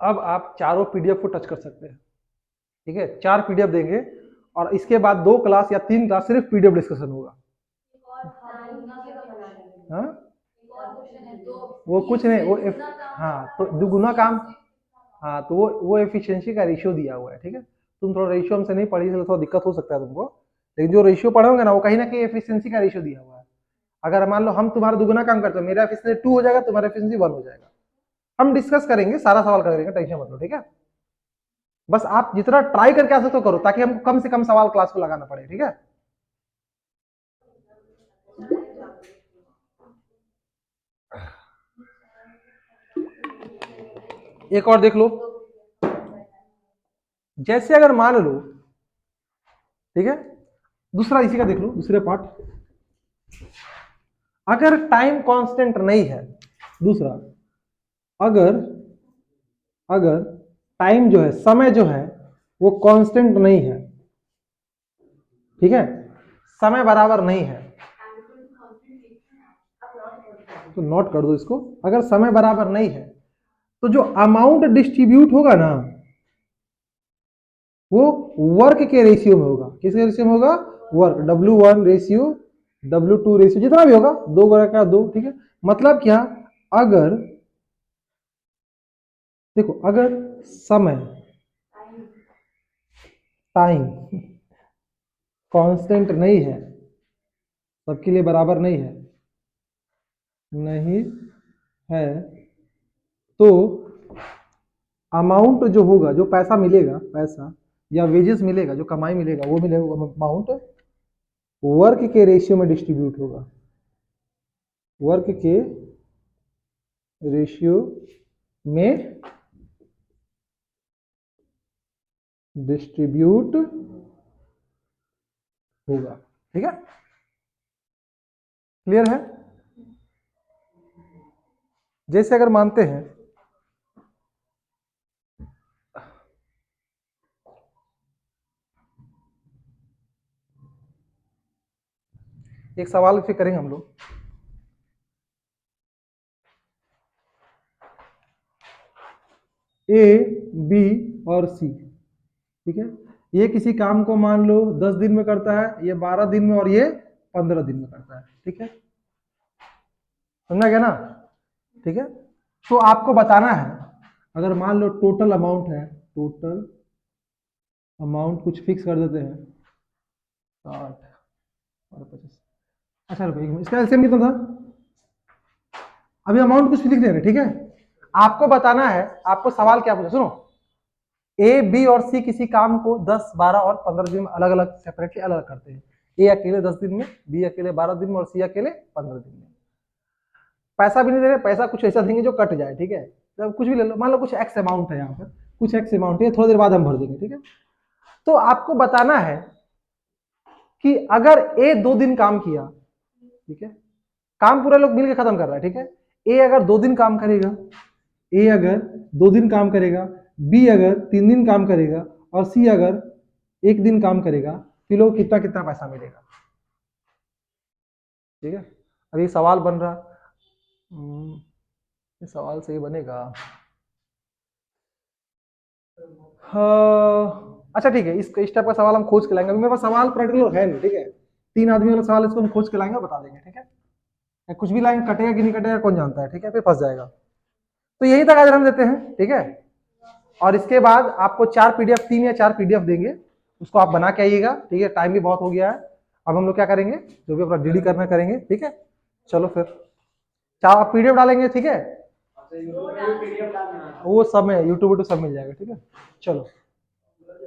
अब आप चारों पीडीएफ को टच कर सकते हैं, ठीक है। 4 पीडीएफ देंगे और इसके बाद 2 क्लास या 3 क्लास सिर्फ पीडीएफ डिस्कशन होगा। हाँ वो कुछ नहीं, वो हाँ तो दुगुना काम। हाँ तो वो एफिशिएंसी का रेशियो दिया हुआ है, ठीक है। तुम थोड़ा रेशियो हमसे नहीं पढ़ी इसलिए थोड़ा दिक्कत हो सकता है तुमको, लेकिन जो रेशियो पढ़े होंगे ना वो कहीं ना कहीं एफिशिएंसी का रेशियो दिया हुआ है। अगर मान लो हम तुम्हारा दुगुना काम करते हो, मेरा एफिशिएंसी 2 हो जाएगा, तुम्हारा एफिशिएंसी 1 हो जाएगा। हम डिस्कस करेंगे, सारा सवाल करेंगे, टेंशन मत लो, ठीक है। बस आप जितना ट्राई करके आ सकते हो करो, ताकि हमको कम से कम सवाल क्लास को लगाना पड़े, ठीक है। एक और देख लो, जैसे अगर मान लो, ठीक है, दूसरा इसी का देख लो, दूसरे पार्ट। अगर टाइम कांस्टेंट नहीं है, दूसरा, अगर अगर टाइम जो है, समय जो है वो कांस्टेंट नहीं है, ठीक है, समय बराबर नहीं है, तो नोट कर दो इसको। अगर समय बराबर नहीं है तो जो अमाउंट डिस्ट्रीब्यूट होगा ना वो वर्क के रेशियो में होगा। किसके रेशियो में होगा? Work, W1 ratio, W2 ratio, जितना भी होगा, 2 गुणा का 2, ठीक है। मतलब क्या? अगर देखो, अगर समय, टाइम कांस्टेंट नहीं है, सबके लिए बराबर नहीं है, नहीं है, तो अमाउंट जो होगा, जो पैसा मिलेगा, पैसा या वेजेस मिलेगा, जो कमाई मिलेगा, वो मिलेगा अमाउंट वर्क के रेशियो में डिस्ट्रीब्यूट होगा, वर्क के रेशियो में डिस्ट्रीब्यूट होगा। ठीक है, क्लियर है? जैसे अगर मानते हैं एक सवाल फिर करेंगे हम लोग, ए, बी और सी, ठीक है, ये किसी काम को मान लो 10 दिन में करता है, ये 12 दिन में और ये 15 दिन में करता है। ठीक है, समझा गया ना? ठीक है, तो आपको बताना है, अगर मान लो टोटल अमाउंट है, टोटल अमाउंट कुछ फिक्स कर देते हैं 60 और 50, अच्छा रुको इसका एलसीएम कितना था, अभी अमाउंट कुछ लिख दे रहे, ठीक है। आपको बताना है, आपको सवाल क्या पूछा, सुनो, ए, बी और सी किसी काम को 10, 12 और 15 दिन में अलग अलग सेपरेटली अलग अलग करते हैं। ए अकेले 10 दिन में, बी अकेले 12 दिन में और सी अकेले 15 दिन में। पैसा भी नहीं दे रहे, पैसा कुछ ऐसा देंगे जो कट जाए। ठीक है, जब कुछ भी ले लो, मान लो कुछ एक्स अमाउंट है, यहाँ पर कुछ एक्स अमाउंट है, थोड़ी देर बाद हम भर देंगे। ठीक है, तो आपको बताना है कि अगर ए 2 दिन काम किया, ठीक है, काम पूरा लोग मिलकर खत्म कर रहा है, ठीक है, ए अगर 2 दिन काम करेगा, ए अगर 2 दिन काम करेगा, बी अगर 3 दिन काम करेगा और सी अगर 1 दिन काम करेगा, फिर लोग कितना कितना पैसा मिलेगा। ठीक है, अभी सवाल बन रहा, ये सवाल सही बनेगा? अच्छा ठीक है, इस टाइप का सवाल हम खोज के लाएंगे, अभी मेरे पास सवाल पर्टिकुलर है नहीं। ठीक है, 3 आदमी वाला सवाल, इसको हम खोज के लाएंगे, बता देंगे। ठीक है, कुछ भी लाएंगे, कटेगा कि नहीं कटेगा कौन जानता है। ठीक है, फिर फंस जाएगा। तो यही तक आज हम देते हैं। ठीक है, और इसके बाद आपको 4 पीडीएफ, 3 या 4 पीडीएफ देंगे, उसको आप बना के आइएगा। ठीक है, टाइम भी बहुत हो गया है, अब हम लोग क्या करेंगे, जो भी अपना डीडी करना करेंगे। ठीक है, चलो फिर 4 आप पीडीएफ डालेंगे। ठीक है, वो सब में यूट्यूब सब मिल जाएगा। ठीक है, चलो।